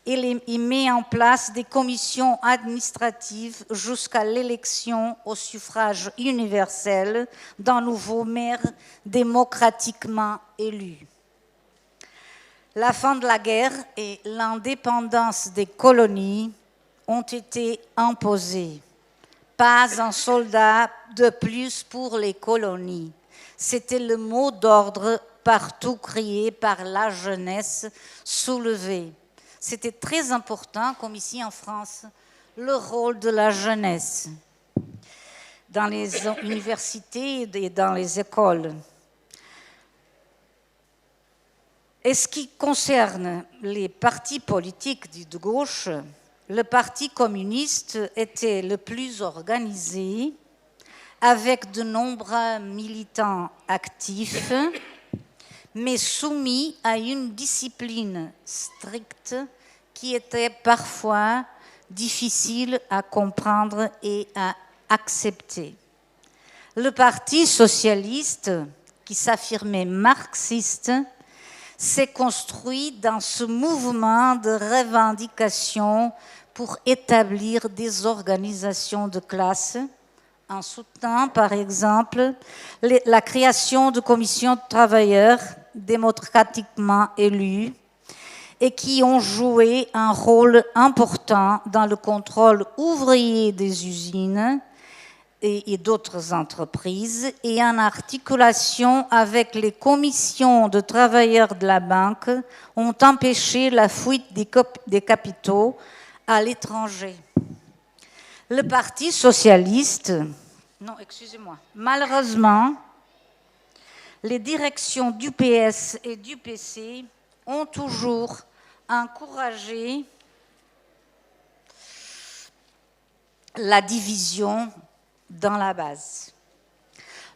et il met en place des commissions administratives jusqu'à l'élection au suffrage universel d'un nouveau maire démocratiquement élu. La fin de la guerre et l'indépendance des colonies ont été imposées. Pas un soldat de plus pour les colonies. C'était le mot d'ordre partout crié par la jeunesse soulevée. C'était très important, comme ici en France, le rôle de la jeunesse dans les universités et dans les écoles. Et ce qui concerne les partis politiques de gauche, le Parti communiste était le plus organisé, avec de nombreux militants actifs, mais soumis à une discipline stricte qui était parfois difficile à comprendre et à accepter. Le Parti socialiste, qui s'affirmait marxiste, s'est construit dans ce mouvement de revendication pour établir des organisations de classe, en soutenant par exemple la création de commissions de travailleurs démocratiquement élues et qui ont joué un rôle important dans le contrôle ouvrier des usines et d'autres entreprises et en articulation avec les commissions de travailleurs de la banque ont empêché la fuite des capitaux à l'étranger. Le Parti socialiste, malheureusement, les directions du PS et du PC ont toujours encouragé la division dans la base.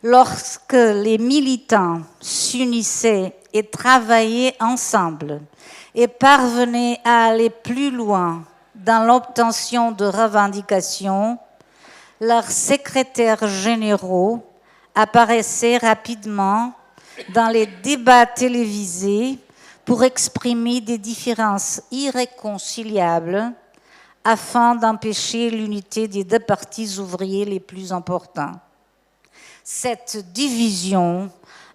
Lorsque les militants s'unissaient et travaillaient ensemble et parvenaient à aller plus loin dans l'obtention de revendications, leurs secrétaires généraux apparaissaient rapidement dans les débats télévisés pour exprimer des différences irréconciliables afin d'empêcher l'unité des deux partis ouvriers les plus importants. Cette division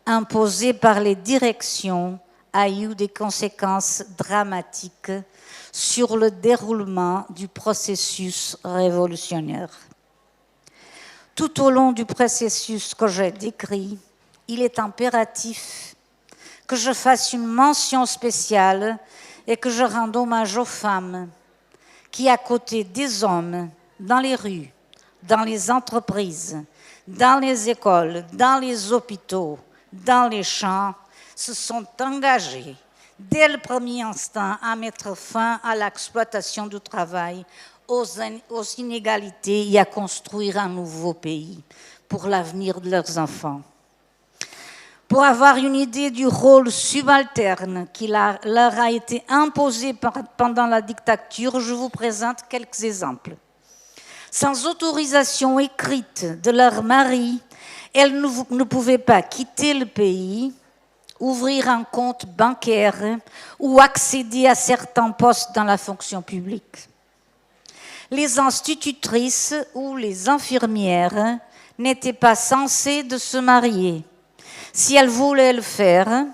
imposée par les directions a eu des conséquences dramatiques sur le déroulement du processus révolutionnaire. Tout au long du processus que j'ai décrit, il est impératif que je fasse une mention spéciale et que je rende hommage aux femmes qui, à côté des hommes, dans les rues, dans les entreprises, dans les écoles, dans les hôpitaux, dans les champs, se sont engagées dès le premier instant à mettre fin à l'exploitation du travail, aux inégalités et à construire un nouveau pays pour l'avenir de leurs enfants. Pour avoir une idée du rôle subalterne qui leur a été imposé pendant la dictature, je vous présente quelques exemples. Sans autorisation écrite de leur mari, elles ne pouvaient pas quitter le pays, ouvrir un compte bancaire ou accéder à certains postes dans la fonction publique. Les institutrices ou les infirmières n'étaient pas censées de se marier. Si elles voulaient le faire,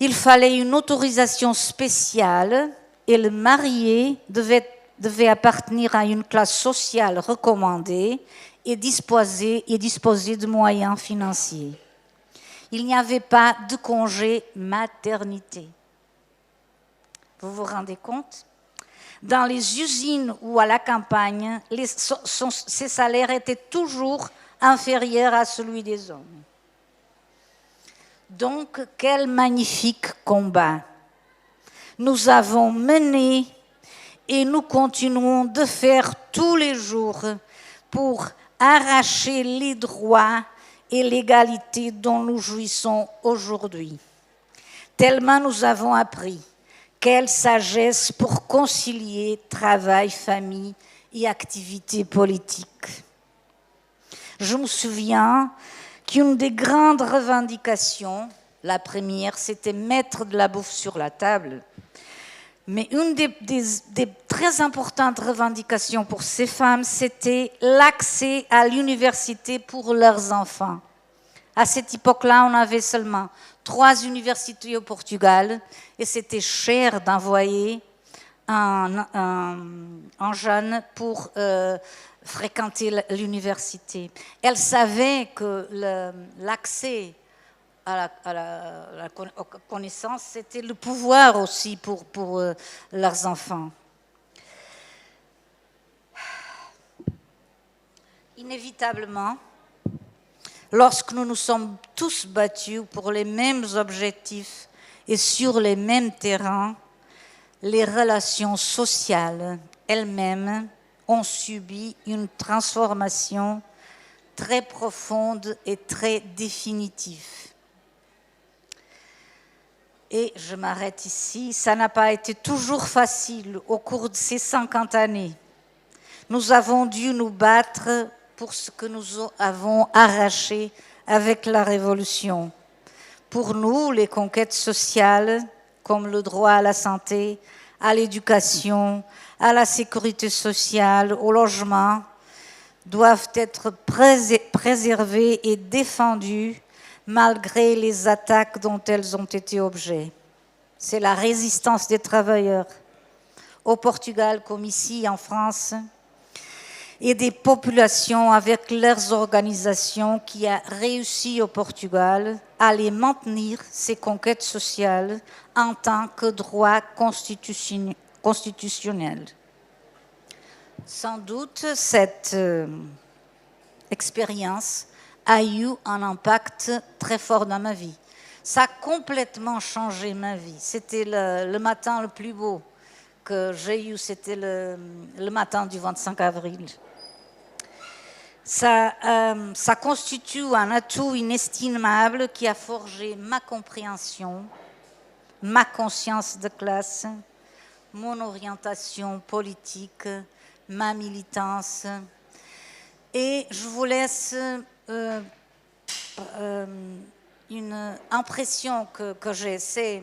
il fallait une autorisation spéciale et le marié devait appartenir à une classe sociale recommandée et disposer de moyens financiers. Il n'y avait pas de congé maternité. Vous vous rendez compte ? Dans les usines ou à la campagne, ces salaires étaient toujours inférieurs à celui des hommes. Donc, quel magnifique combat nous avons mené et nous continuons de faire tous les jours pour arracher les droits et l'égalité dont nous jouissons aujourd'hui. Tellement nous avons appris. Quelle sagesse pour concilier travail, famille et activité politique. Je me souviens qu'une des grandes revendications, la première, c'était mettre de la bouffe sur la table. Mais une des très importantes revendications pour ces femmes, c'était l'accès à l'université pour leurs enfants. À cette époque-là, on avait seulement 3 universités au Portugal et c'était cher d'envoyer un jeune pour fréquenter l'université. Elle savait que l'accès à la connaissance, c'était le pouvoir aussi pour leurs enfants. Inévitablement, lorsque nous nous sommes tous battus pour les mêmes objectifs et sur les mêmes terrains, les relations sociales elles-mêmes ont subi une transformation très profonde et très définitive. Et je m'arrête ici, ça n'a pas été toujours facile au cours de ces 50 années. Nous avons dû nous battre pour ce que nous avons arraché avec la Révolution. Pour nous, les conquêtes sociales, comme le droit à la santé, à l'éducation, à la sécurité sociale, au logement, doivent être préservées et défendues malgré les attaques dont elles ont été objet. c'est la résistance des travailleurs au Portugal comme ici en France, et des populations avec leurs organisations qui a réussi au Portugal à les maintenir, ces conquêtes sociales, en tant que droit constitutionnel. Sans doute, cette expérience a eu un impact très fort dans ma vie. Ça a complètement changé ma vie. C'était le matin le plus beau que j'ai eu, c'était le matin du 25 avril. Ça constitue un atout inestimable qui a forgé ma compréhension, ma conscience de classe, mon orientation politique, ma militance. Et je vous laisse une impression que j'ai, c'est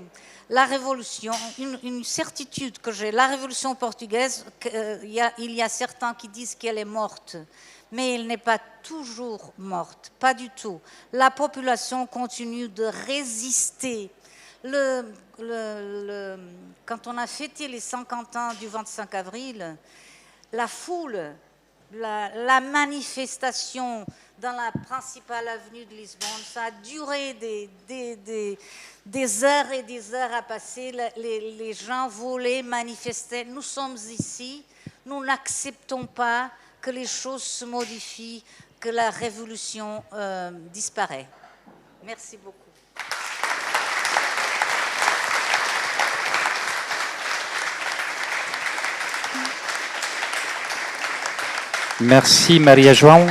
la révolution, une certitude que j'ai. La révolution portugaise, il y a certains qui disent qu'elle est morte, mais elle n'est pas toujours morte, pas du tout. La population continue de résister. Quand on a fêté les 50 ans du 25 avril, la foule, la manifestation dans la principale avenue de Lisbonne, ça a duré des heures et des heures à passer. Les gens voulaient manifester. Nous sommes ici, nous n'acceptons pas que les choses se modifient, que la révolution disparaît. Merci beaucoup. Merci Maria João.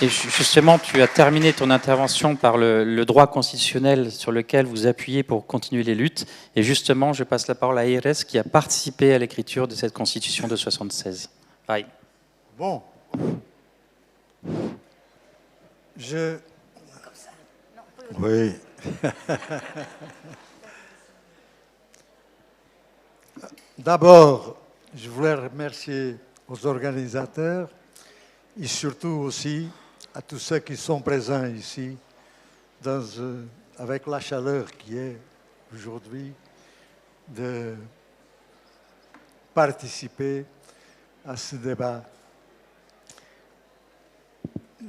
Et justement, tu as terminé ton intervention par le droit constitutionnel sur lequel vous appuyez pour continuer les luttes. Et justement, je passe la parole à Aires qui a participé à l'écriture de cette constitution de 1976. Bye. Bon. Oui. D'abord, je voulais remercier aux organisateurs et surtout aussi à tous ceux qui sont présents ici avec la chaleur qui est aujourd'hui de participer à ce débat.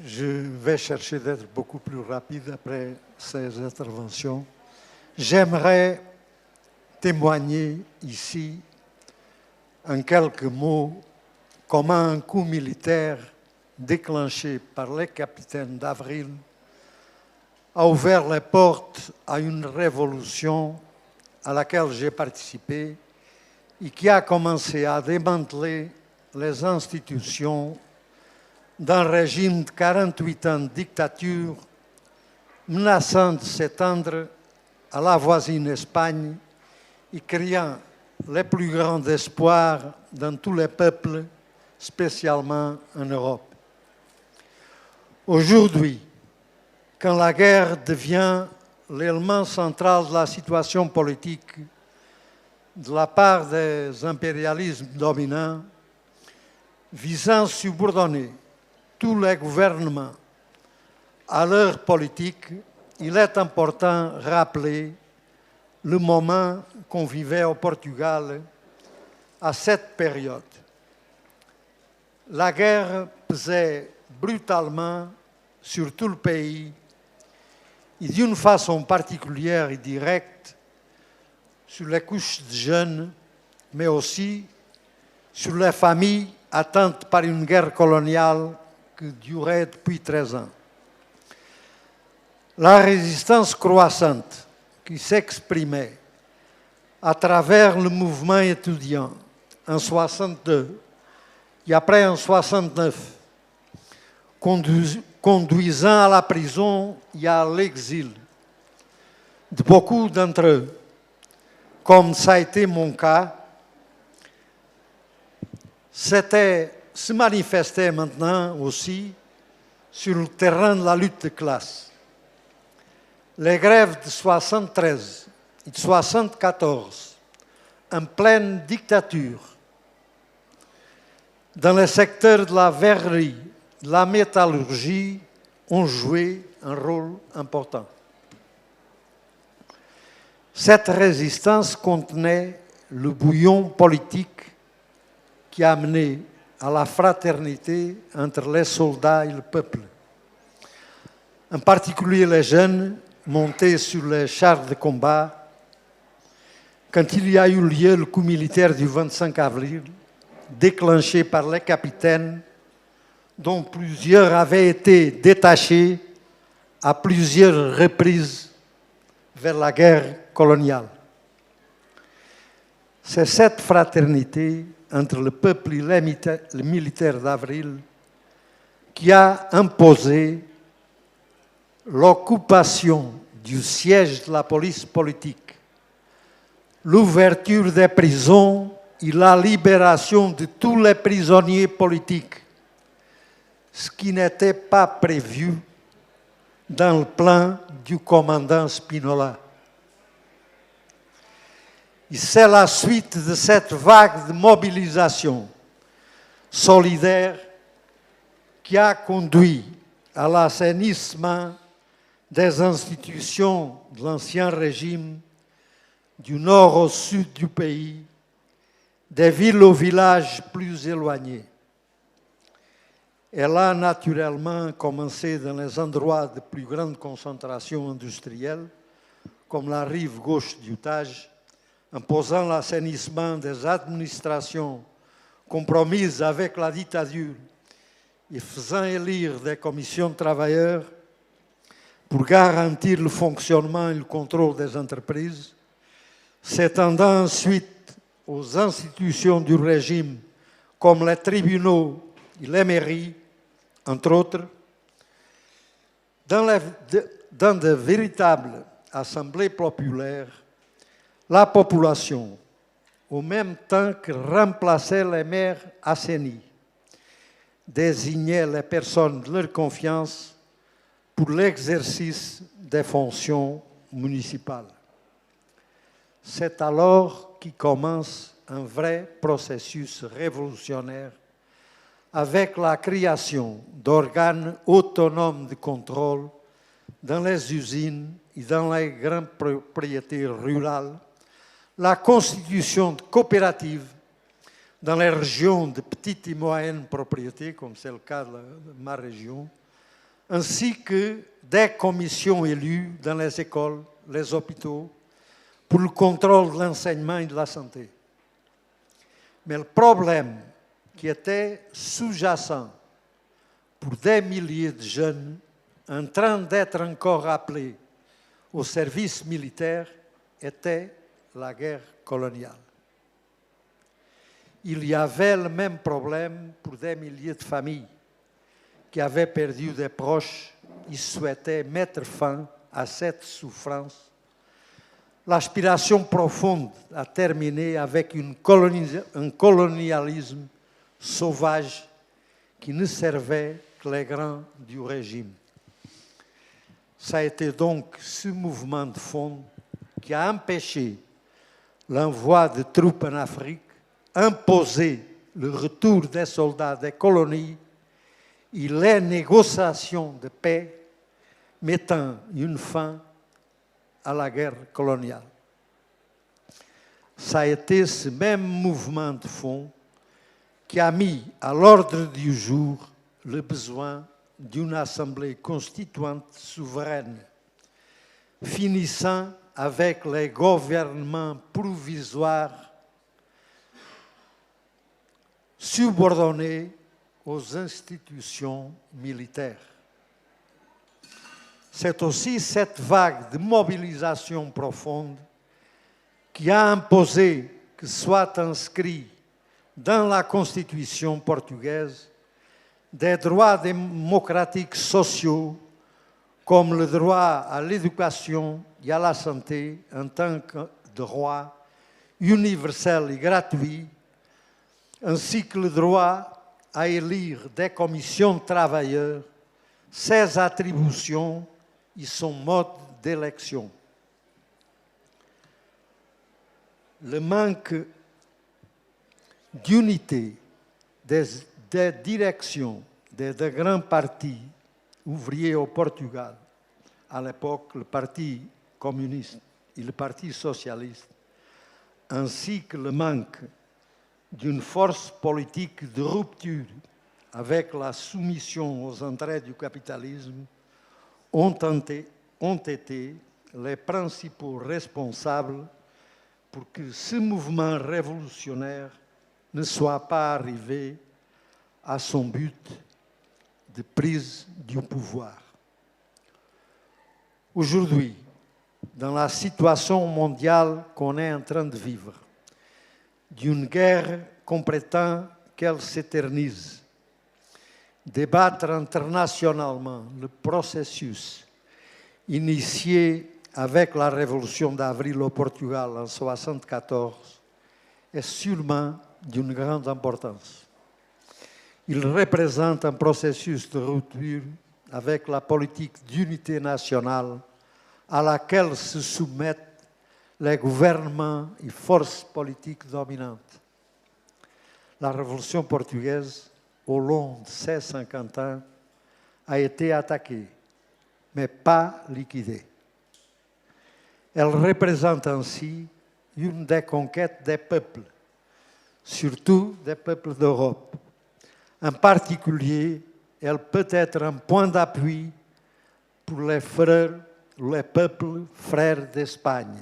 Je vais chercher d'être beaucoup plus rapide après ces interventions. J'aimerais témoigner ici en quelques mots comment un coup militaire déclenché par les capitaines d'Avril a ouvert les portes à une révolution à laquelle j'ai participé et qui a commencé à démanteler les institutions d'un régime de 48 ans de dictature menaçant de s'étendre à la voisine Espagne et créant les plus grands espoirs dans tous les peuples, spécialement en Europe. Aujourd'hui, quand la guerre devient l'élément central de la situation politique de la part des impérialismes dominants, visant à subordonner tous les gouvernements à leur politique, il est important de rappeler le moment qu'on vivait au Portugal à cette période. La guerre pesait brutalement sur tout le pays et d'une façon particulière et directe sur les couches de jeunes, mais aussi sur les familles atteintes par une guerre coloniale qui durait depuis 13 ans. La résistance croissante qui s'exprimait à travers le mouvement étudiant en 1962 et après en 1969, conduisant à la prison et à l'exil de beaucoup d'entre eux, comme ça a été mon cas, se manifestait maintenant aussi sur le terrain de la lutte de classe. Les grèves de 1973 et de 1974, en pleine dictature, dans le secteur de la verrerie, de la métallurgie, ont joué un rôle important. Cette résistance contenait le bouillon politique qui a mené à la fraternité entre les soldats et le peuple. En particulier les jeunes montés sur les chars de combat. Quand il y a eu lieu le coup militaire du 25 avril, déclenché par les capitaines, dont plusieurs avaient été détachés à plusieurs reprises vers la guerre coloniale. C'est cette fraternité entre le peuple et les militaires d'avril qui a imposé l'occupation du siège de la police politique, l'ouverture des prisons et la libération de tous les prisonniers politiques, ce qui n'était pas prévu dans le plan du commandant Spinola. Et c'est la suite de cette vague de mobilisation solidaire qui a conduit à l'assainissement des institutions de l'ancien régime du nord au sud du pays, des villes aux villages plus éloignés. Elle a naturellement commencé dans les endroits de plus grande concentration industrielle, comme la rive gauche du Tage, imposant l'assainissement des administrations compromises avec la dictature et faisant élire des commissions de travailleurs pour garantir le fonctionnement et le contrôle des entreprises, s'étendant ensuite aux institutions du régime comme les tribunaux et les mairies, entre autres, dans de véritables assemblées populaires, la population, au même temps que remplaçait les maires assainis, désignait les personnes de leur confiance pour l'exercice des fonctions municipales. C'est alors qu'y commence un vrai processus révolutionnaire avec la création d'organes autonomes de contrôle dans les usines et dans les grandes propriétés rurales, la constitution de coopératives dans les régions de petites et moyennes propriétés, comme c'est le cas de ma région, ainsi que des commissions élues dans les écoles, les hôpitaux, pour le contrôle de l'enseignement et de la santé. Mais le problème qui était sous-jacent pour des milliers de jeunes en train d'être encore appelés au service militaire était la guerre coloniale. Il y avait le même problème pour des milliers de familles qui avaient perdu des proches et souhaitaient mettre fin à cette souffrance. L'aspiration profonde à terminer avec un colonialisme sauvage qui ne servait que les grands du régime. Ça a été donc ce mouvement de fond qui a empêché l'envoi de troupes en Afrique, imposé le retour des soldats des colonies et les négociations de paix mettant une fin à la guerre coloniale. Ça a été ce même mouvement de fond qui a mis à l'ordre du jour le besoin d'une assemblée constituante souveraine, finissant avec les gouvernements provisoires subordonnés aux institutions militaires. C'est aussi cette vague de mobilisation profonde qui a imposé que soit inscrit dans la Constitution portugaise des droits démocratiques sociaux comme le droit à l'éducation et à la santé en tant que droit universel et gratuit, ainsi que le droit à élire des commissions de travailleurs, ses attributions et son mode d'élection. Le manque d'unité des directions des deux grands partis ouvriers au Portugal, à l'époque le Parti communiste et le Parti socialiste, ainsi que le manque d'une force politique de rupture avec la soumission aux intérêts du capitalisme, ont été les principaux responsables pour que ce mouvement révolutionnaire ne soit pas arrivé à son but de prise du pouvoir. Aujourd'hui, dans la situation mondiale qu'on est en train de vivre, d'une guerre qu'on prétend qu'elle s'éternise, débattre internationalement le processus initié avec la Révolution d'avril au Portugal en 1974 est sûrement d'une grande importance. Il représente un processus de rupture avec la politique d'unité nationale à laquelle se soumettent les gouvernements et forces politiques dominantes. La Révolution portugaise, au long de ces 50 ans, a été attaquée, mais pas liquidée. Elle représente ainsi une des conquêtes des peuples, surtout des peuples d'Europe. En particulier, elle peut être un point d'appui pour les peuples frères d'Espagne,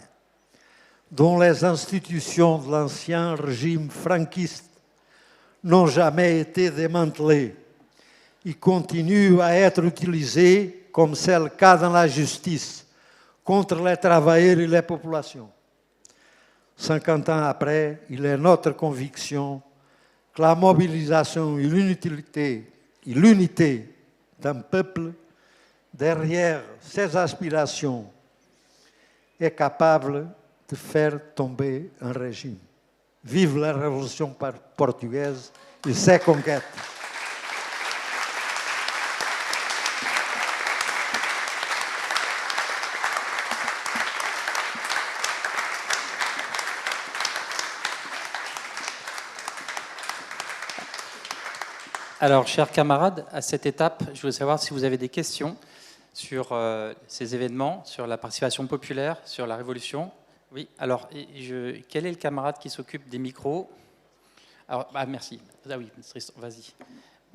dont les institutions de l'ancien régime franquiste n'ont jamais été démantelées et continuent à être utilisées, comme c'est le cas dans la justice, contre les travailleurs et les populations. 50 ans après, il est notre conviction que la mobilisation et l'unité d'un peuple derrière ses aspirations est capable de faire tomber un régime. Vive la Révolution portugaise et ses conquêtes. Alors, chers camarades, à cette étape, je voulais savoir si vous avez des questions sur ces événements, sur la participation populaire, sur la Révolution. Oui, alors, quel est le camarade qui s'occupe des micros? Alors, merci. Ah oui, vas-y.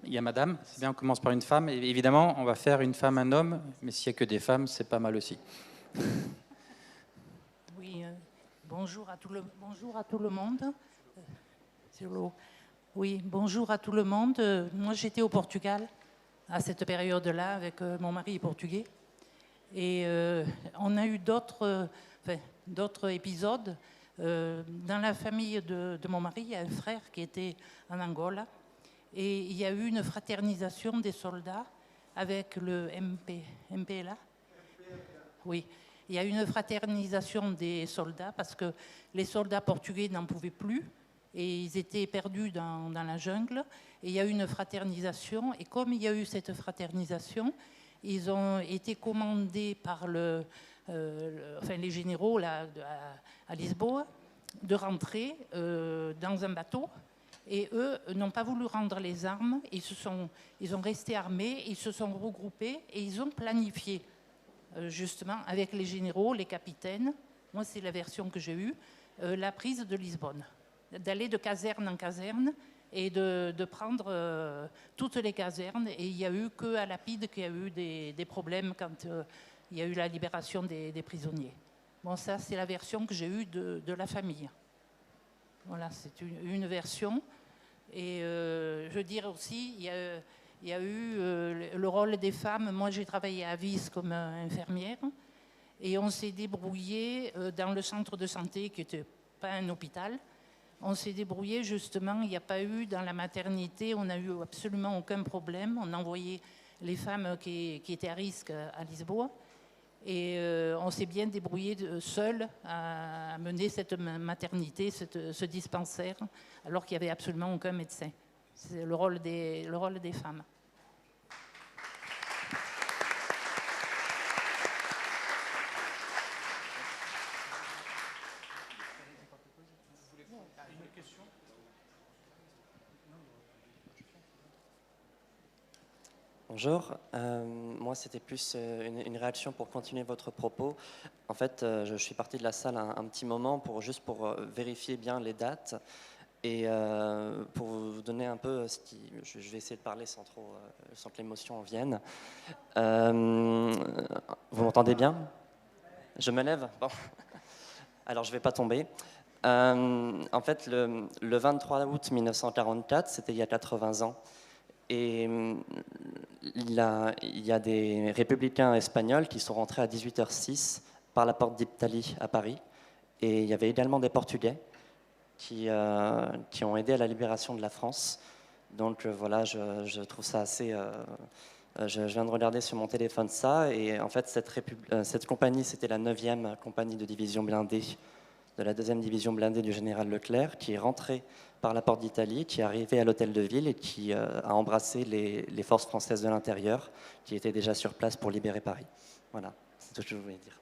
Il y a madame, c'est bien, on commence par une femme. Et évidemment, on va faire une femme, un homme, mais s'il n'y a que des femmes, c'est pas mal aussi. Oui, bonjour à tout le monde. Sur l'eau. Oui, bonjour à tout le monde. Moi, j'étais au Portugal à cette période-là avec mon mari portugais. Et on a eu d'autres épisodes. Dans la famille de mon mari, il y a un frère qui était en Angola. Et il y a eu une fraternisation des soldats avec le MPLA. Oui, il y a eu une fraternisation des soldats parce que les soldats portugais n'en pouvaient plus. Et ils étaient perdus dans la jungle. Et il y a eu une fraternisation. Et comme il y a eu cette fraternisation, ils ont été commandés par les généraux là, à Lisboa de rentrer dans un bateau. Et eux n'ont pas voulu rendre les armes. Ils ont resté armés, ils se sont regroupés et ils ont planifié, justement, avec les généraux, les capitaines, moi c'est la version que j'ai eue, la prise de Lisbonne. D'aller de caserne en caserne et de prendre toutes les casernes. Et il n'y a eu qu'à Lapide qu'il y a eu des problèmes quand il y a eu la libération des prisonniers. Bon, ça, c'est la version que j'ai eue de la famille. Voilà, c'est une version. Et je veux dire aussi, il y a eu le rôle des femmes. Moi, j'ai travaillé à Vis comme infirmière. Et on s'est débrouillé dans le centre de santé, qui n'était pas un hôpital. On s'est débrouillé justement, il n'y a pas eu dans la maternité, on n'a eu absolument aucun problème. On a envoyé les femmes qui étaient à risque à Lisboa et on s'est bien débrouillé seuls à mener cette maternité, ce dispensaire, alors qu'il n'y avait absolument aucun médecin. C'est le rôle des femmes. Bonjour. Moi, c'était plus une réaction pour continuer votre propos. En fait, je suis parti de la salle un petit moment juste pour vérifier bien les dates et pour vous donner un peu ce qui... Je vais essayer de parler sans que l'émotion en vienne. Vous m'entendez bien? Je me lève? Bon. Alors, je ne vais pas tomber. En fait, le 23 août 1944, c'était il y a 80 ans. Et il y a des républicains espagnols qui sont rentrés à 18h06 par la porte d'Italie à Paris. Et il y avait également des Portugais qui ont aidé à la libération de la France. Donc voilà, je trouve ça assez... je viens de regarder sur mon téléphone ça. Et en fait, cette compagnie, c'était la 9e compagnie de division blindée de la 2e division blindée du général Leclerc, qui est rentrée par la porte d'Italie, qui est arrivé à l'hôtel de ville et qui a embrassé les forces françaises de l'intérieur, qui étaient déjà sur place pour libérer Paris. Voilà, c'est tout ce que je voulais dire.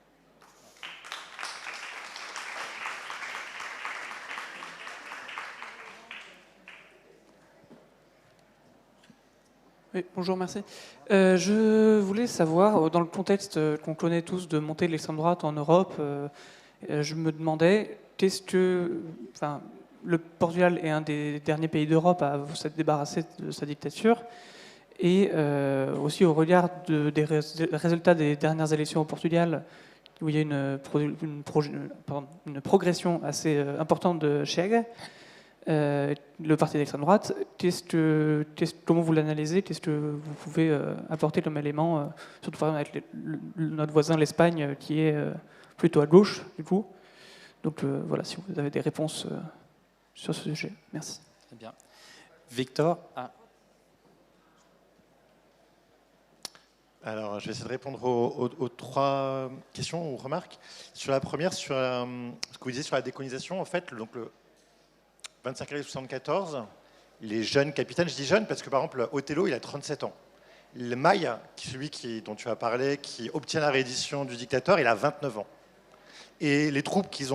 Oui, bonjour, merci. Je voulais savoir, dans le contexte qu'on connaît tous de montée de l'extrême droite en Europe, je me demandais, le Portugal est un des derniers pays d'Europe à s'être débarrassé de sa dictature, et aussi au regard des résultats des dernières élections au Portugal, où il y a une progression assez importante de Chega, le parti d'extrême droite. Comment vous l'analysez? Qu'est-ce que vous pouvez apporter comme élément, surtout par exemple avec notre voisin l'Espagne, qui est plutôt à gauche, du coup. Donc voilà, si vous avez des réponses sur ce sujet. Merci. Très bien. Victor. Alors, je vais essayer de répondre aux 3 questions ou remarques. Sur la première, sur ce que vous disiez sur la décolonisation, en fait, donc le 25 avril 1974, les jeunes capitaines, je dis jeunes parce que par exemple, Othello, il a 37 ans. Le Maille, celui dont tu as parlé, qui obtient la reddition du dictateur, il a 29 ans. Et les troupes qu'ils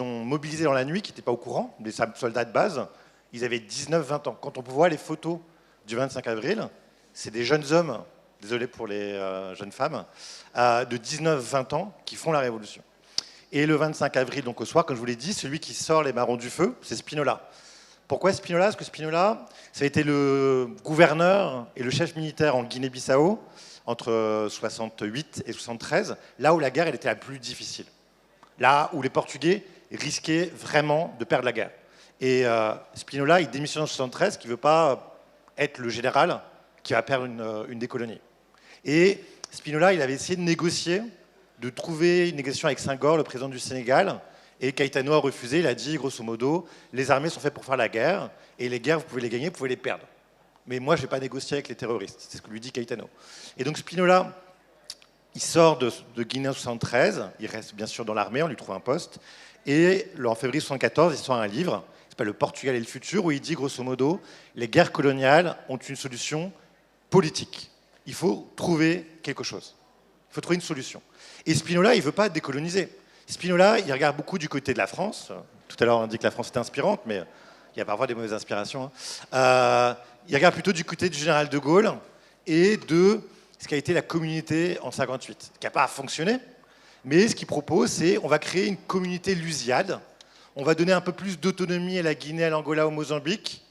ont mobilisées dans la nuit, qui n'étaient pas au courant, des soldats de base, ils avaient 19-20 ans. Quand on voit les photos du 25 avril, c'est des jeunes hommes, désolé pour les jeunes femmes, de 19-20 ans qui font la révolution. Et le 25 avril, donc au soir, comme je vous l'ai dit, celui qui sort les marrons du feu, c'est Spinola. Pourquoi Spinola? Parce que Spinola, ça a été le gouverneur et le chef militaire en Guinée-Bissau entre 68 et 73, là où la guerre elle était la plus difficile. Là où les Portugais risquaient vraiment de perdre la guerre. Et Spinola, il démissionne en 73, qui ne veut pas être le général qui va perdre une des colonies. Et Spinola, il avait essayé de négocier, de trouver une négociation avec Senghor, le président du Sénégal, et Caetano a refusé. Il a dit, grosso modo, les armées sont faites pour faire la guerre, et les guerres, vous pouvez les gagner, vous pouvez les perdre. Mais moi, je ne vais pas négocier avec les terroristes. C'est ce que lui dit Caetano. Et donc Spinola, il sort de Guinée en 73, il reste bien sûr dans l'armée, on lui trouve un poste, et en février 74, il sort un livre, qui s'appelle Le Portugal et le futur, où il dit grosso modo, les guerres coloniales ont une solution politique. Il faut trouver quelque chose. Il faut trouver une solution. Et Spinola, il ne veut pas décoloniser. Spinola, il regarde beaucoup du côté de la France. Tout à l'heure, on dit que la France était inspirante, mais il y a parfois des mauvaises inspirations. Il regarde plutôt du côté du général de Gaulle et de ce qu'a été la communauté en 58, qui n'a pas fonctionné, mais ce qu'il propose, c'est on va créer une communauté lusiade, on va donner un peu plus d'autonomie à la Guinée, à l'Angola, au Mozambique,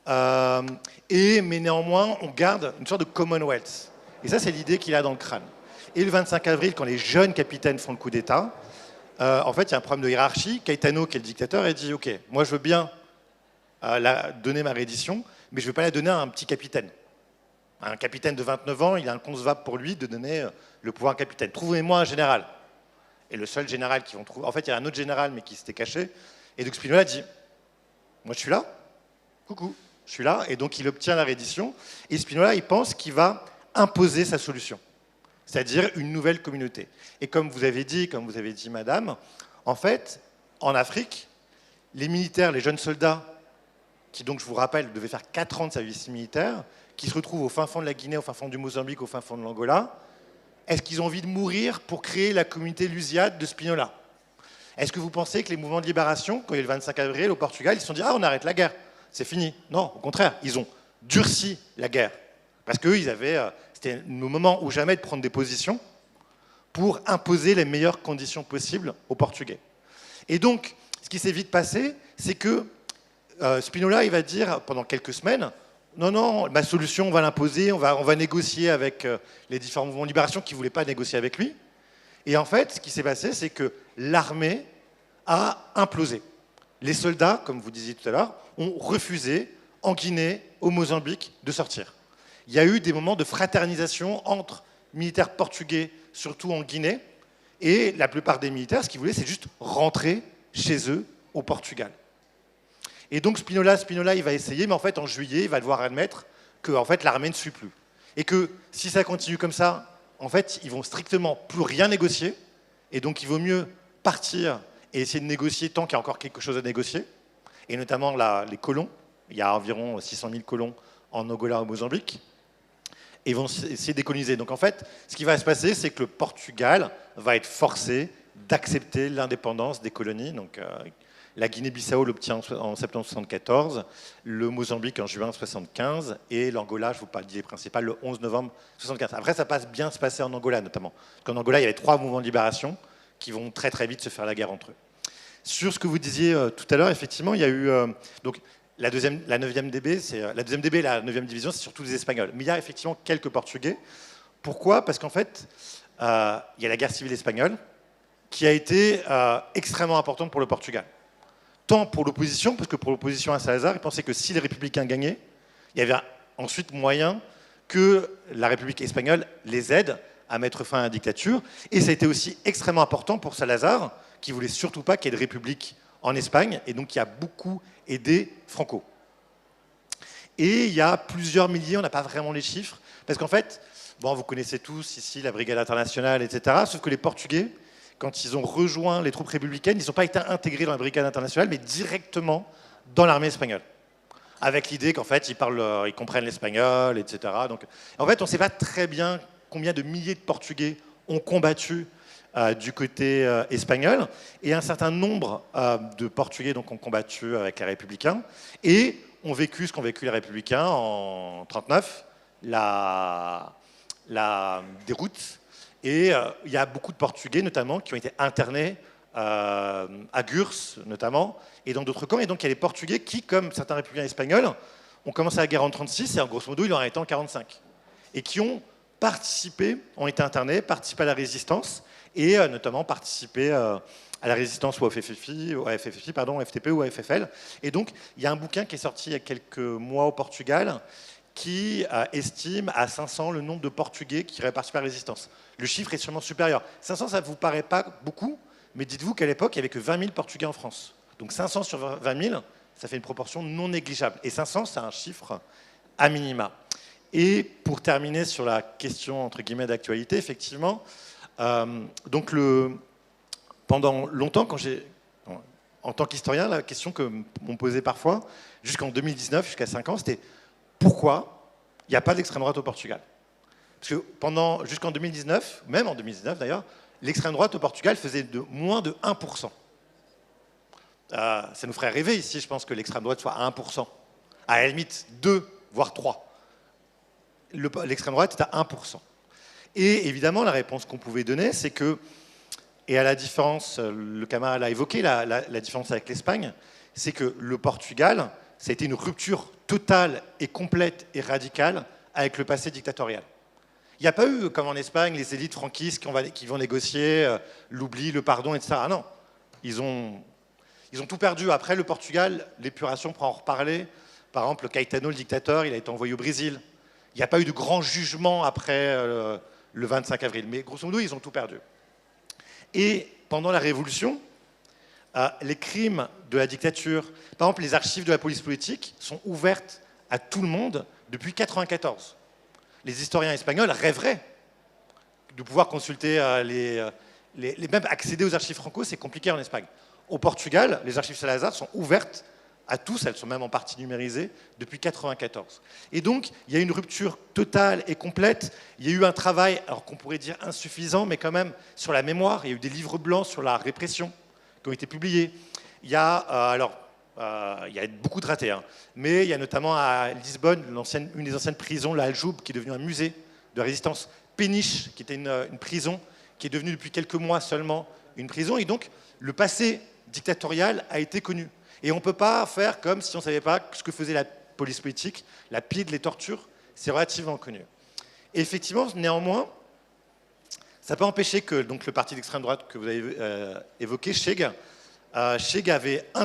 mais néanmoins, on garde une sorte de Commonwealth. Et ça, c'est l'idée qu'il a dans le crâne. Et le 25 avril, quand les jeunes capitaines font le coup d'État, en fait, il y a un problème de hiérarchie. Caetano, qui est le dictateur, il dit « Ok, moi, je veux bien donner ma reddition, mais je ne veux pas la donner à un petit capitaine. Un capitaine de 29 ans, il est inconcevable pour lui de donner le pouvoir à un capitaine. Trouvez-moi un général. » Et le seul général qu'ils vont trouver... En fait, il y a un autre général, mais qui s'était caché. Et donc Spinola dit « Moi, je suis là. Coucou, je suis là. » Et donc, il obtient la reddition. Et Spinola, il pense qu'il va imposer sa solution, c'est-à-dire une nouvelle communauté. Et comme vous avez dit, madame, en fait, en Afrique, les militaires, les jeunes soldats, qui donc, je vous rappelle, devaient faire 4 ans de service militaire, qui se retrouvent au fin fond de la Guinée, au fin fond du Mozambique, au fin fond de l'Angola, est-ce qu'ils ont envie de mourir pour créer la communauté lusiade de Spinola? Est-ce que vous pensez que les mouvements de libération, quand il y a le 25 avril au Portugal, ils se sont dit « Ah, on arrête la guerre, c'est fini ». Non, au contraire, ils ont durci la guerre. Parce qu'eux, ils avaient C'était le moment ou jamais de prendre des positions pour imposer les meilleures conditions possibles aux Portugais. Et donc, ce qui s'est vite passé, c'est que Spinola, il va dire pendant quelques semaines, non, non, ma solution, on va l'imposer, on va négocier avec les différents mouvements de libération qui ne voulaient pas négocier avec lui. Et en fait, ce qui s'est passé, c'est que l'armée a implosé. Les soldats, comme vous disiez tout à l'heure, ont refusé, en Guinée, au Mozambique, de sortir. Il y a eu des moments de fraternisation entre militaires portugais, surtout en Guinée, et la plupart des militaires, ce qu'ils voulaient, c'est juste rentrer chez eux, au Portugal. Et donc Spinola, il va essayer, mais en fait, en juillet, il va devoir admettre que en fait, l'armée ne suit plus. Et que si ça continue comme ça, en fait, ils vont strictement plus rien négocier, et donc il vaut mieux partir et essayer de négocier tant qu'il y a encore quelque chose à négocier, et notamment les colons. Il y a environ 600 000 colons en Angola, au Mozambique, et vont essayer de décoloniser. Donc en fait, ce qui va se passer, c'est que le Portugal va être forcé d'accepter l'indépendance des colonies. Donc la Guinée-Bissau l'obtient en septembre 1974, le Mozambique en juin 1975, et l'Angola, je vous parle d'idée principale, le 11 novembre 1975. Après, ça passe bien se passer en Angola, notamment. Parce qu'en Angola, il y avait 3 mouvements de libération qui vont très très vite se faire la guerre entre eux. Sur ce que vous disiez tout à l'heure, effectivement, il y a eu... donc, la 9e DB, la 2e DB et la 9e division, c'est surtout des Espagnols. Mais il y a effectivement quelques Portugais. Pourquoi? Parce qu'en fait, il y a la guerre civile espagnole qui a été extrêmement importante pour le Portugal. Tant pour l'opposition, parce que pour l'opposition à Salazar, ils pensaient que si les républicains gagnaient, il y avait ensuite moyen que la République espagnole les aide à mettre fin à la dictature. Et ça a été aussi extrêmement important pour Salazar, qui ne voulait surtout pas qu'il y ait de république en Espagne, et donc qui a beaucoup aidé Franco. Et il y a plusieurs milliers, on n'a pas vraiment les chiffres, parce qu'en fait, bon, vous connaissez tous ici la Brigade internationale, etc., sauf que les Portugais, quand ils ont rejoint les troupes républicaines, ils n'ont pas été intégrés dans la Brigade internationale, mais directement dans l'armée espagnole. Avec l'idée qu'en fait, ils comprennent l'espagnol, etc. Donc, en fait, on ne sait pas très bien combien de milliers de Portugais ont combattu du côté espagnol, et un certain nombre de Portugais donc, ont combattu avec les Républicains, et ont vécu ce qu'ont vécu les Républicains en 1939, la déroute. Et il y a beaucoup de Portugais, notamment, qui ont été internés à Gurs, notamment, et dans d'autres camps. Et donc, il y a les Portugais qui, comme certains républicains espagnols, ont commencé la guerre en 1936, et en grosso modo, il en a été en 1945. Et qui ont participé, ont été internés, participé à la résistance, et notamment participé à la résistance au FFI, au FTP ou au FFL. Et donc, il y a un bouquin qui est sorti il y a quelques mois au Portugal, qui estime à 500 le nombre de Portugais qui auraient participé à la résistance. Le chiffre est sûrement supérieur. 500, ça ne vous paraît pas beaucoup, mais dites-vous qu'à l'époque, il n'y avait que 20 000 Portugais en France. Donc 500 sur 20 000, ça fait une proportion non négligeable. Et 500, c'est un chiffre à minima. Et pour terminer sur la question, entre guillemets, d'actualité, effectivement, donc pendant longtemps, en tant qu'historien, la question que m'on posait parfois, jusqu'en 2019, jusqu'à 5 ans, c'était pourquoi il n'y a pas d'extrême droite au Portugal? Parce que jusqu'en 2019, même en 2019 d'ailleurs, l'extrême droite au Portugal faisait moins de 1%. Ça nous ferait rêver ici, je pense, que l'extrême droite soit à 1%. À la limite, 2, voire 3. L'extrême droite est à 1%. Et évidemment, la réponse qu'on pouvait donner, c'est que, et à la différence, le camarade l'a évoqué, la différence avec l'Espagne, c'est que le Portugal, ça a été une rupture totale et complète et radicale avec le passé dictatorial. Il n'y a pas eu, comme en Espagne, les élites franquistes qui vont négocier l'oubli, le pardon, etc. Ah non, ils ont tout perdu. Après, le Portugal, l'épuration, pour en reparler, par exemple, Caetano, le dictateur, il a été envoyé au Brésil. Il n'y a pas eu de grand jugement après le 25 avril. Mais grosso modo, ils ont tout perdu. Et pendant la Révolution, les crimes de la dictature, par exemple, les archives de la police politique sont ouvertes à tout le monde depuis 1994. Les historiens espagnols rêveraient de pouvoir consulter même accéder aux archives franco, c'est compliqué en Espagne. Au Portugal, les archives Salazar sont ouvertes à tous, elles sont même en partie numérisées depuis 1994. Et donc, il y a une rupture totale et complète. Il y a eu un travail, alors qu'on pourrait dire insuffisant, mais quand même sur la mémoire. Il y a eu des livres blancs sur la répression qui ont été publiés. Il y a, il y a beaucoup de ratés, hein, mais il y a notamment à Lisbonne une des anciennes prisons, la Aljoub, qui est devenue un musée de résistance. Péniche, qui était une prison, qui est devenue depuis quelques mois seulement une prison. Et donc, le passé dictatorial a été connu. Et on ne peut pas faire comme si on ne savait pas ce que faisait la police politique, la PIDE, les tortures, c'est relativement connu. Et effectivement, néanmoins, ça n'a pas empêché que donc, le parti d'extrême droite que vous avez évoqué, Cheg, Cheg avait a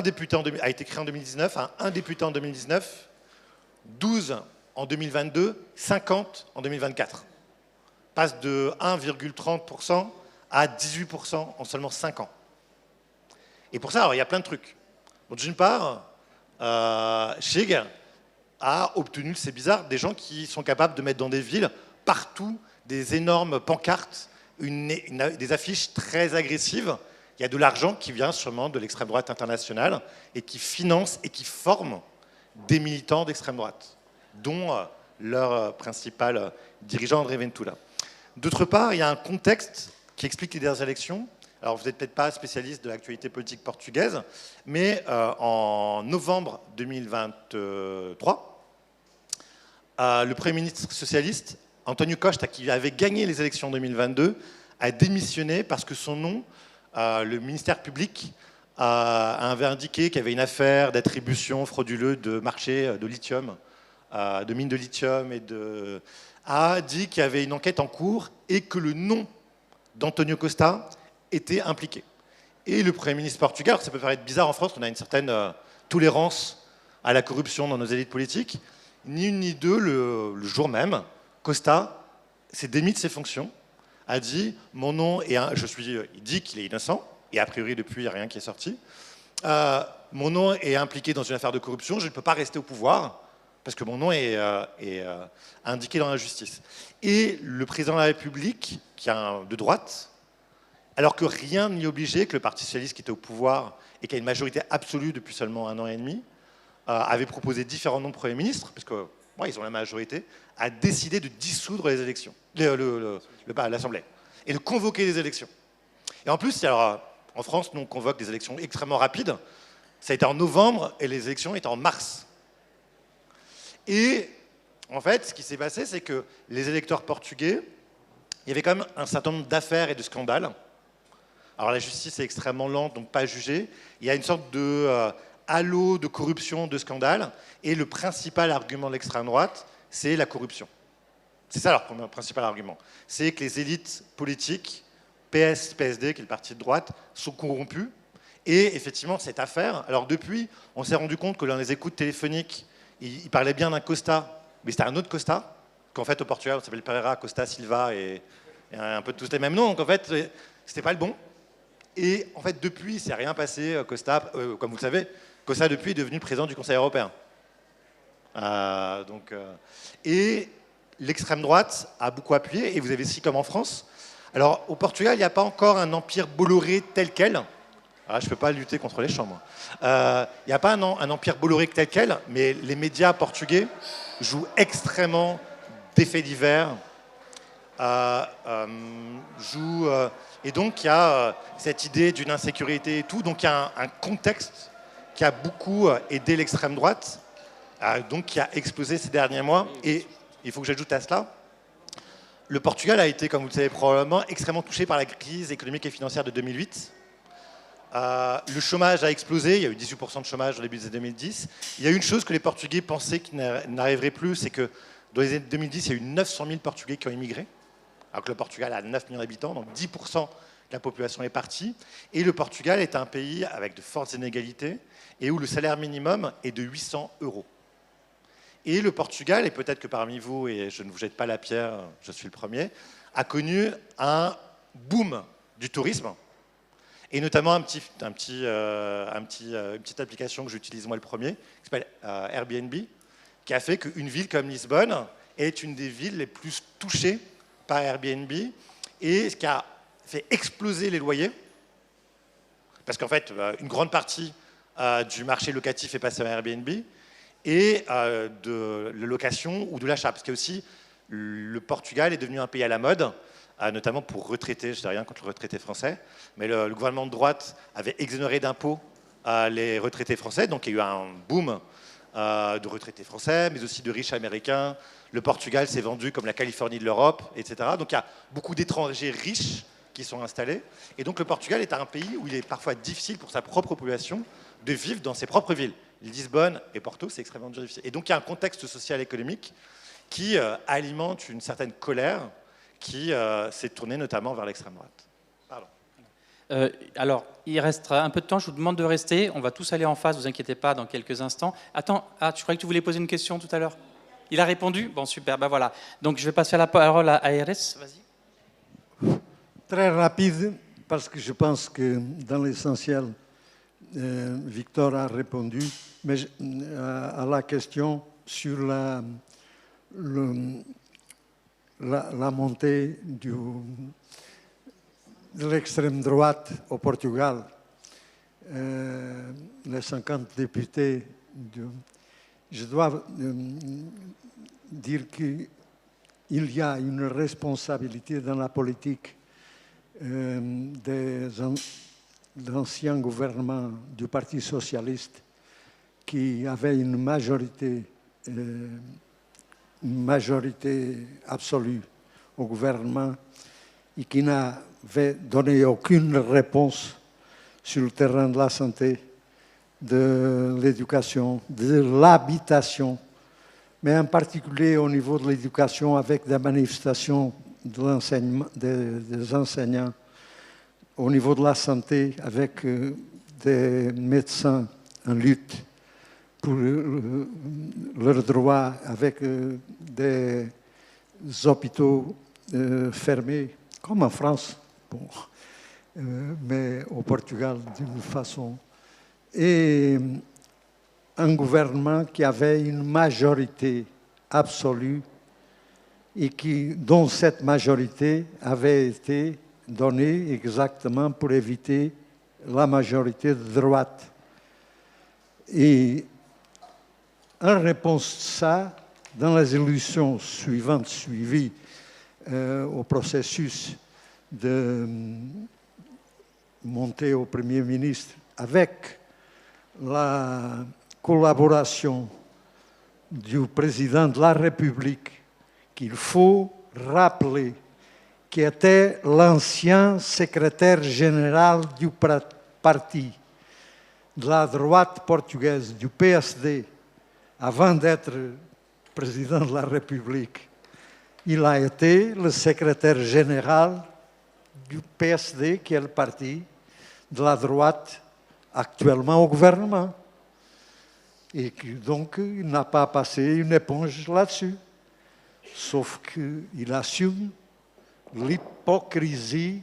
été créé en 2019, un député en 2019, 12 en 2022, 50 en 2024. Passe de 1,30% à 18% en seulement 5 ans. Et pour ça, alors, il y a plein de trucs. Donc, d'une part, Cheg a obtenu, c'est bizarre, des gens qui sont capables de mettre dans des villes, partout, des énormes pancartes, des affiches très agressives. Il y a de l'argent qui vient sûrement de l'extrême droite internationale et qui finance et qui forme des militants d'extrême droite, dont leur principal dirigeant, André Ventura. D'autre part, il y a un contexte qui explique les dernières élections. Alors, vous n'êtes peut-être pas spécialiste de l'actualité politique portugaise, mais en novembre 2023, le Premier ministre socialiste, António Costa, qui avait gagné les élections 2022, a démissionné parce que son nom, le ministère public, avait indiqué qu'il y avait une affaire d'attribution frauduleuse de marché de lithium, de mines de lithium, a dit qu'il y avait une enquête en cours et que le nom d'António Costa était impliqué. Et le Premier ministre portugais, alors ça peut paraître bizarre en France, on a une certaine tolérance à la corruption dans nos élites politiques, ni une ni deux, le jour même, Costa s'est démis de ses fonctions, a dit « mon nom est il dit qu'il est innocent, et a priori depuis, il n'y a rien qui est sorti. Mon nom est impliqué dans une affaire de corruption, je ne peux pas rester au pouvoir, parce que mon nom est indiqué dans la justice. » Et le président de la République, qui est de droite, alors que rien n'y obligeait, que le Parti socialiste qui était au pouvoir et qui a une majorité absolue depuis seulement 1 an et demi, avait proposé différents noms de Premier ministre, parce que ils ont la majorité, a décidé de dissoudre les élections, l'Assemblée, et de convoquer des élections. Et en plus, alors, en France, nous on convoque des élections extrêmement rapides. Ça a été en novembre et les élections étaient en mars. Et en fait, ce qui s'est passé, c'est que les électeurs portugais, il y avait quand même un certain nombre d'affaires et de scandales. Alors la justice est extrêmement lente, donc pas jugée. Il y a une sorte de halo de corruption, de scandale, et le principal argument de l'extrême droite, c'est la corruption. C'est ça leur principal argument. C'est que les élites politiques, PS, PSD, qui est le parti de droite, sont corrompues. Et effectivement, cette affaire, alors depuis, on s'est rendu compte que dans les écoutes téléphoniques, il parlait bien d'un Costa, mais c'était un autre Costa, qu'en fait au Portugal, on s'appelle Pereira, Costa, Silva, et un peu tous les mêmes noms, donc en fait, c'était pas le bon. Et en fait, depuis, il ne s'est rien passé. Costa, comme vous le savez, Costa, depuis, est devenu président du Conseil européen. Et l'extrême droite a beaucoup appuyé, et vous avez aussi comme en France. Alors, au Portugal, il n'y a pas encore un empire Bolloré tel quel. Ah, je ne peux pas lutter contre les champs, moi. Il n'y a pas un empire Bolloré tel quel, mais les médias portugais jouent extrêmement des faits divers, et donc il y a cette idée d'une insécurité et tout, donc il y a un contexte qui a beaucoup aidé l'extrême droite, donc qui a explosé ces derniers mois. Et il faut que j'ajoute à cela, le Portugal a été, comme vous le savez probablement, extrêmement touché par la crise économique et financière de 2008. Le chômage a explosé, il y a eu 18% de chômage au début des années 2010. Il y a une chose que les Portugais pensaient qui n'arriverait plus, c'est que dans les années 2010, il y a eu 900 000 Portugais qui ont immigré, alors que le Portugal a 9 millions d'habitants, donc 10% de la population est partie. Et le Portugal est un pays avec de fortes inégalités et où le salaire minimum est de 800 €. Et le Portugal, et peut-être que parmi vous, et je ne vous jette pas la pierre, je suis le premier, a connu un boom du tourisme, et notamment une petite application que j'utilise moi le premier, qui s'appelle Airbnb, qui a fait qu'une ville comme Lisbonne est une des villes les plus touchées par Airbnb, et ce qui a fait exploser les loyers, parce qu'en fait, une grande partie du marché locatif est passée à Airbnb, et de la location ou de l'achat, parce qu'il y a aussi, le Portugal est devenu un pays à la mode, notamment pour retraités, je ne dis rien contre le retraité français, mais le gouvernement de droite avait exonéré d'impôts les retraités français, donc il y a eu un boom de retraités français, mais aussi de riches américains. Le Portugal s'est vendu comme la Californie de l'Europe, etc. Donc il y a beaucoup d'étrangers riches qui sont installés. Et donc le Portugal est un pays où il est parfois difficile pour sa propre population de vivre dans ses propres villes. Lisbonne et Porto, c'est extrêmement difficile. Et donc il y a un contexte social et économique qui alimente une certaine colère qui s'est tournée notamment vers l'extrême droite. Pardon. Alors, il restera un peu de temps, je vous demande de rester. On va tous aller en face, ne vous inquiétez pas, dans quelques instants. Attends, je croyais que tu voulais poser une question tout à l'heure. Il a répondu? Bon, super, ben voilà. Donc, je vais passer la parole à ARS. Vas-y. Très rapide, parce que je pense que dans l'essentiel, Victor a répondu, mais à la question sur la montée de l'extrême droite au Portugal. Les 50 députés, je dois dire qu'il y a une responsabilité dans la politique des anciens gouvernements du Parti socialiste qui avaient une majorité absolue au gouvernement et qui n'avaient donné aucune réponse sur le terrain de la santé, de l'éducation, de l'habitation, mais en particulier au niveau de l'éducation avec des manifestations de l'enseignement, des enseignants, au niveau de la santé avec des médecins en lutte pour leurs droits, avec des hôpitaux fermés, comme en France, bon, mais au Portugal d'une façon. Et un gouvernement qui avait une majorité absolue et dont cette majorité avait été donnée exactement pour éviter la majorité de droite. Et en réponse à ça, dans les élections suivantes, suivies au processus de montée au Premier ministre, avec la collaboration du président de la République, qu'il faut rappeler, qui était l'ancien secrétaire général du parti de la droite portugaise, du PSD, avant d'être président de la République. Il a été le secrétaire général du PSD, qui est le parti de la droite actuellement au gouvernement. Et donc, il n'a pas passé une éponge là-dessus. Sauf qu'il assume l'hypocrisie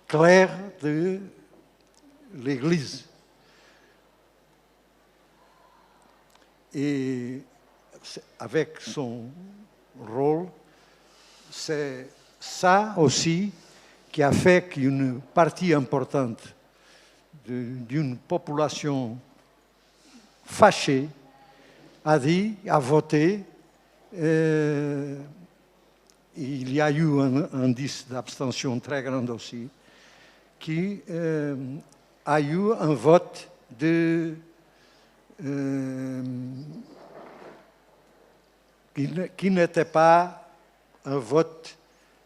claire de l'Église. Et avec son rôle, c'est ça aussi qui a fait qu'une partie importante d'une population fâchée a voté. Il y a eu un indice d'abstention très grand aussi, qui a eu un vote qui n'était pas un vote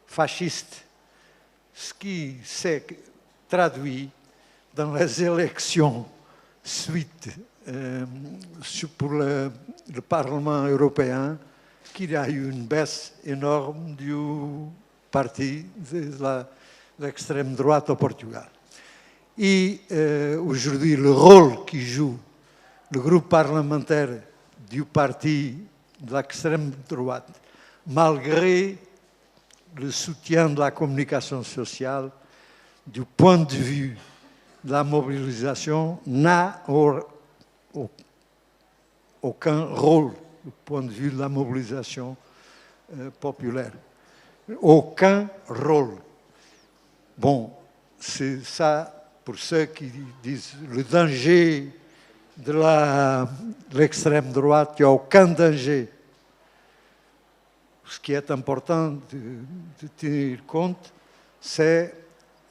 fasciste, ce qui s'est traduit dans les élections suite pour le Parlement européen, qu'il y a eu une baisse énorme du parti de l'extrême droite au Portugal. Et aujourd'hui, le rôle qui joue le groupe parlementaire du parti de l'extrême droite, malgré le soutien de la communication sociale, du point de vue de la mobilisation, n'a aucun rôle du point de vue de la mobilisation populaire. Aucun rôle. Bon, c'est ça pour ceux qui disent le danger de l'extrême droite, il n'y a aucun danger. Ce qui est important de tenir compte, c'est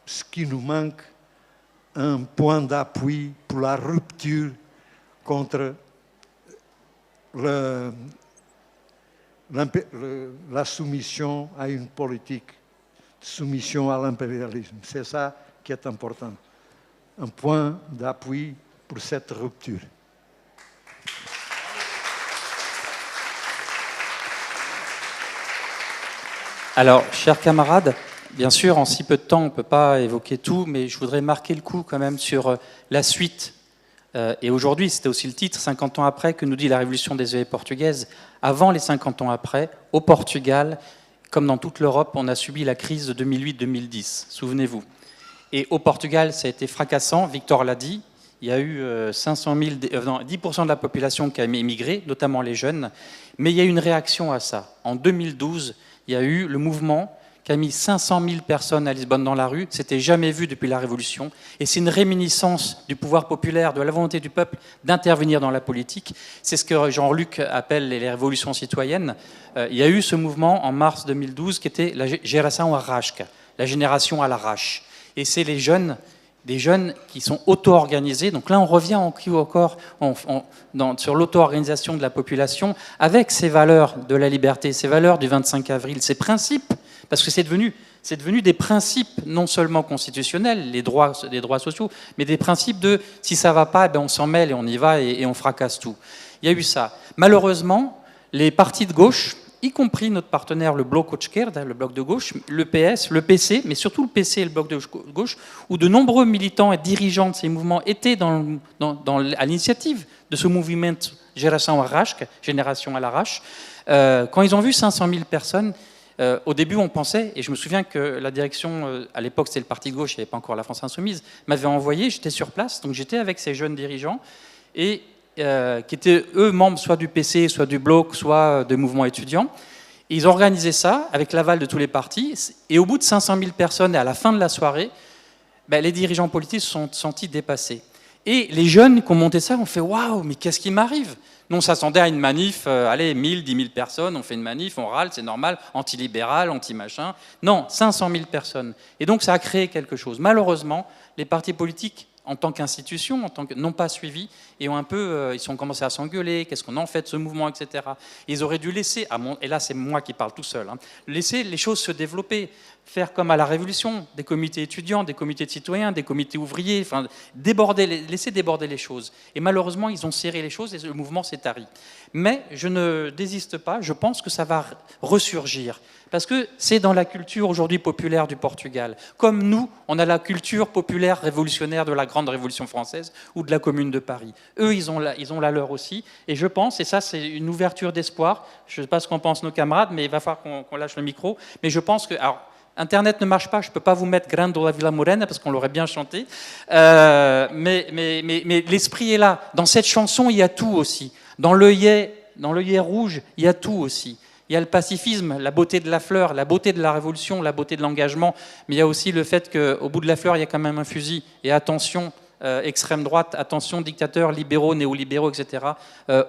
ce qui nous manque, un point d'appui pour la rupture contre la soumission à une politique, soumission à l'impérialisme. C'est ça qui est important. Un point d'appui pour cette rupture. Alors, chers camarades, bien sûr, en si peu de temps, on ne peut pas évoquer tout, mais je voudrais marquer le coup quand même sur la suite. Et aujourd'hui, c'était aussi le titre, 50 ans après, que nous dit la révolution des œillets portugaises. Avant les 50 ans après, au Portugal, comme dans toute l'Europe, on a subi la crise de 2008-2010, souvenez-vous. Et au Portugal, ça a été fracassant, Victor l'a dit, il y a eu 10% de la population qui a émigré, notamment les jeunes, mais il y a eu une réaction à ça. En 2012, il y a eu le mouvement qui a mis 500 000 personnes à Lisbonne dans la rue. C'était jamais vu depuis la Révolution. Et c'est une réminiscence du pouvoir populaire, de la volonté du peuple d'intervenir dans la politique. C'est ce que Jean-Luc appelle les révolutions citoyennes. Il y a eu ce mouvement en mars 2012 qui était la Geração Arrasca, la génération à l'arrache. Et c'est les jeunes, des jeunes qui sont auto-organisés. Donc là, on revient encore sur l'auto-organisation de la population avec ces valeurs de la liberté, ces valeurs du 25 avril, ces principes, parce que c'est devenu des principes non seulement constitutionnels, des droits sociaux, mais des principes de si ça ne va pas, on s'en mêle et on y va et on fracasse tout. Il y a eu ça. Malheureusement, les partis de gauche, y compris notre partenaire, le Bloc Esquerda, le bloc de gauche, le PS, le PC, mais surtout le PC et le bloc de gauche, où de nombreux militants et dirigeants de ces mouvements étaient à l'initiative de ce mouvement Geração Arrasca, Génération à l'arrache. Quand ils ont vu 500 000 personnes, au début on pensait, et je me souviens que la direction, à l'époque c'était le parti de gauche, il n'y avait pas encore la France Insoumise, m'avait envoyé, j'étais sur place, donc j'étais avec ces jeunes dirigeants, et qui étaient, eux, membres soit du PC, soit du Bloc, soit des mouvements étudiants. Et ils ont organisé ça avec l'aval de tous les partis. Et au bout de 500 000 personnes, et à la fin de la soirée, les dirigeants politiques se sont sentis dépassés. Et les jeunes qui ont monté ça ont fait « Waouh, mais qu'est-ce qui m'arrive ?» Nous, on s'attendait à une manif, 1000, 10 000 personnes, on fait une manif, on râle, c'est normal, anti-libéral, anti-machin. Non, 500 000 personnes. Et donc, ça a créé quelque chose. Malheureusement, les partis politiques, en tant qu'institution, n'ont pas suivi et ils ont commencé à s'engueuler, qu'est-ce qu'on en fait de ce mouvement, etc. Ils auraient dû laisser, et là c'est moi qui parle tout seul, laisser les choses se développer, faire comme à la Révolution, des comités étudiants, des comités de citoyens, des comités ouvriers, laisser déborder les choses. Et malheureusement, ils ont serré les choses et le mouvement s'est tari. Mais je ne désiste pas, je pense que ça va ressurgir. Parce que c'est dans la culture aujourd'hui populaire du Portugal. Comme nous, on a la culture populaire révolutionnaire de la Grande Révolution française ou de la Commune de Paris. Eux, ils ont la leur aussi. Et je pense, et ça c'est une ouverture d'espoir, je ne sais pas ce qu'en pensent nos camarades, mais il va falloir qu'on lâche le micro. Mais je pense que... Alors, Internet ne marche pas, je ne peux pas vous mettre Grande la Vila Morena parce qu'on l'aurait bien chanté. Mais l'esprit est là. Dans cette chanson, il y a tout aussi. Dans l'œillet rouge, il y a tout aussi. Il y a le pacifisme, la beauté de la fleur, la beauté de la révolution, la beauté de l'engagement, mais il y a aussi le fait qu'au bout de la fleur, il y a quand même un fusil. Et attention, extrême droite, attention, dictateurs, libéraux, néolibéraux, etc.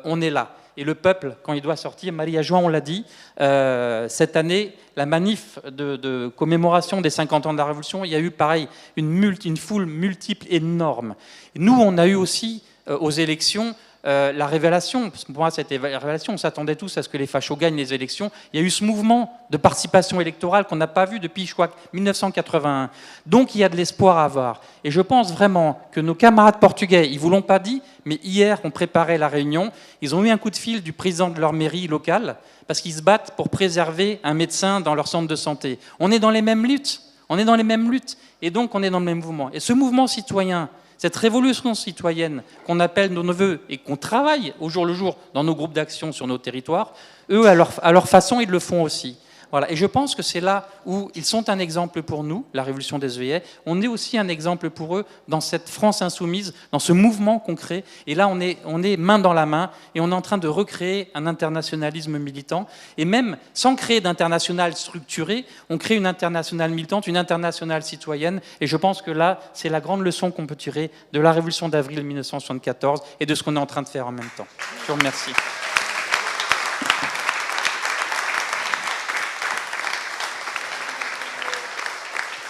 On est là. Et le peuple, quand il doit sortir, Maria João, on l'a dit, cette année, la manif de commémoration des 50 ans de la Révolution, il y a eu, pareil, une foule multiple énorme. Nous, on a eu aussi, aux élections, la révélation, parce que pour moi c'était la révélation, on s'attendait tous à ce que les fachos gagnent les élections. Il y a eu ce mouvement de participation électorale qu'on n'a pas vu depuis, je crois, 1981. Donc il y a de l'espoir à avoir. Et je pense vraiment que nos camarades portugais, ils ne vous l'ont pas dit, mais hier on préparait la réunion, ils ont eu un coup de fil du président de leur mairie locale, parce qu'ils se battent pour préserver un médecin dans leur centre de santé. On est dans les mêmes luttes, et donc on est dans le même mouvement. Et ce mouvement citoyen, cette révolution citoyenne qu'on appelle nos neveux et qu'on travaille au jour le jour dans nos groupes d'action sur nos territoires, eux, à leur façon, ils le font aussi. Voilà. Et je pense que c'est là où ils sont un exemple pour nous, la révolution des œillets. On est aussi un exemple pour eux dans cette France insoumise, dans ce mouvement qu'on crée. Et là, on est main dans la main et on est en train de recréer un internationalisme militant. Et même sans créer d'international structuré, on crée une internationale militante, une internationale citoyenne. Et je pense que là, c'est la grande leçon qu'on peut tirer de la révolution d'avril 1974 et de ce qu'on est en train de faire en même temps. Je vous remercie.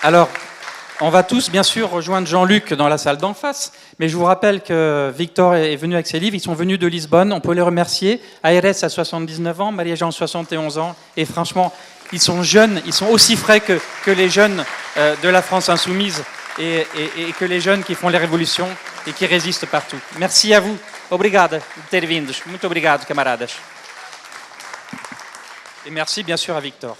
Alors, On va tous, bien sûr, rejoindre Jean-Luc dans la salle d'en face, mais je vous rappelle que Victor est venu avec ses livres, ils sont venus de Lisbonne, on peut les remercier. Aires a 79 ans, Maria-Jean 71 ans, et franchement, ils sont jeunes, ils sont aussi frais que les jeunes de la France insoumise et que les jeunes qui font les révolutions et qui résistent partout. Merci à vous. Obrigado de ter vindos. Muito obrigado, camaradas. Et merci bien sûr à Victor.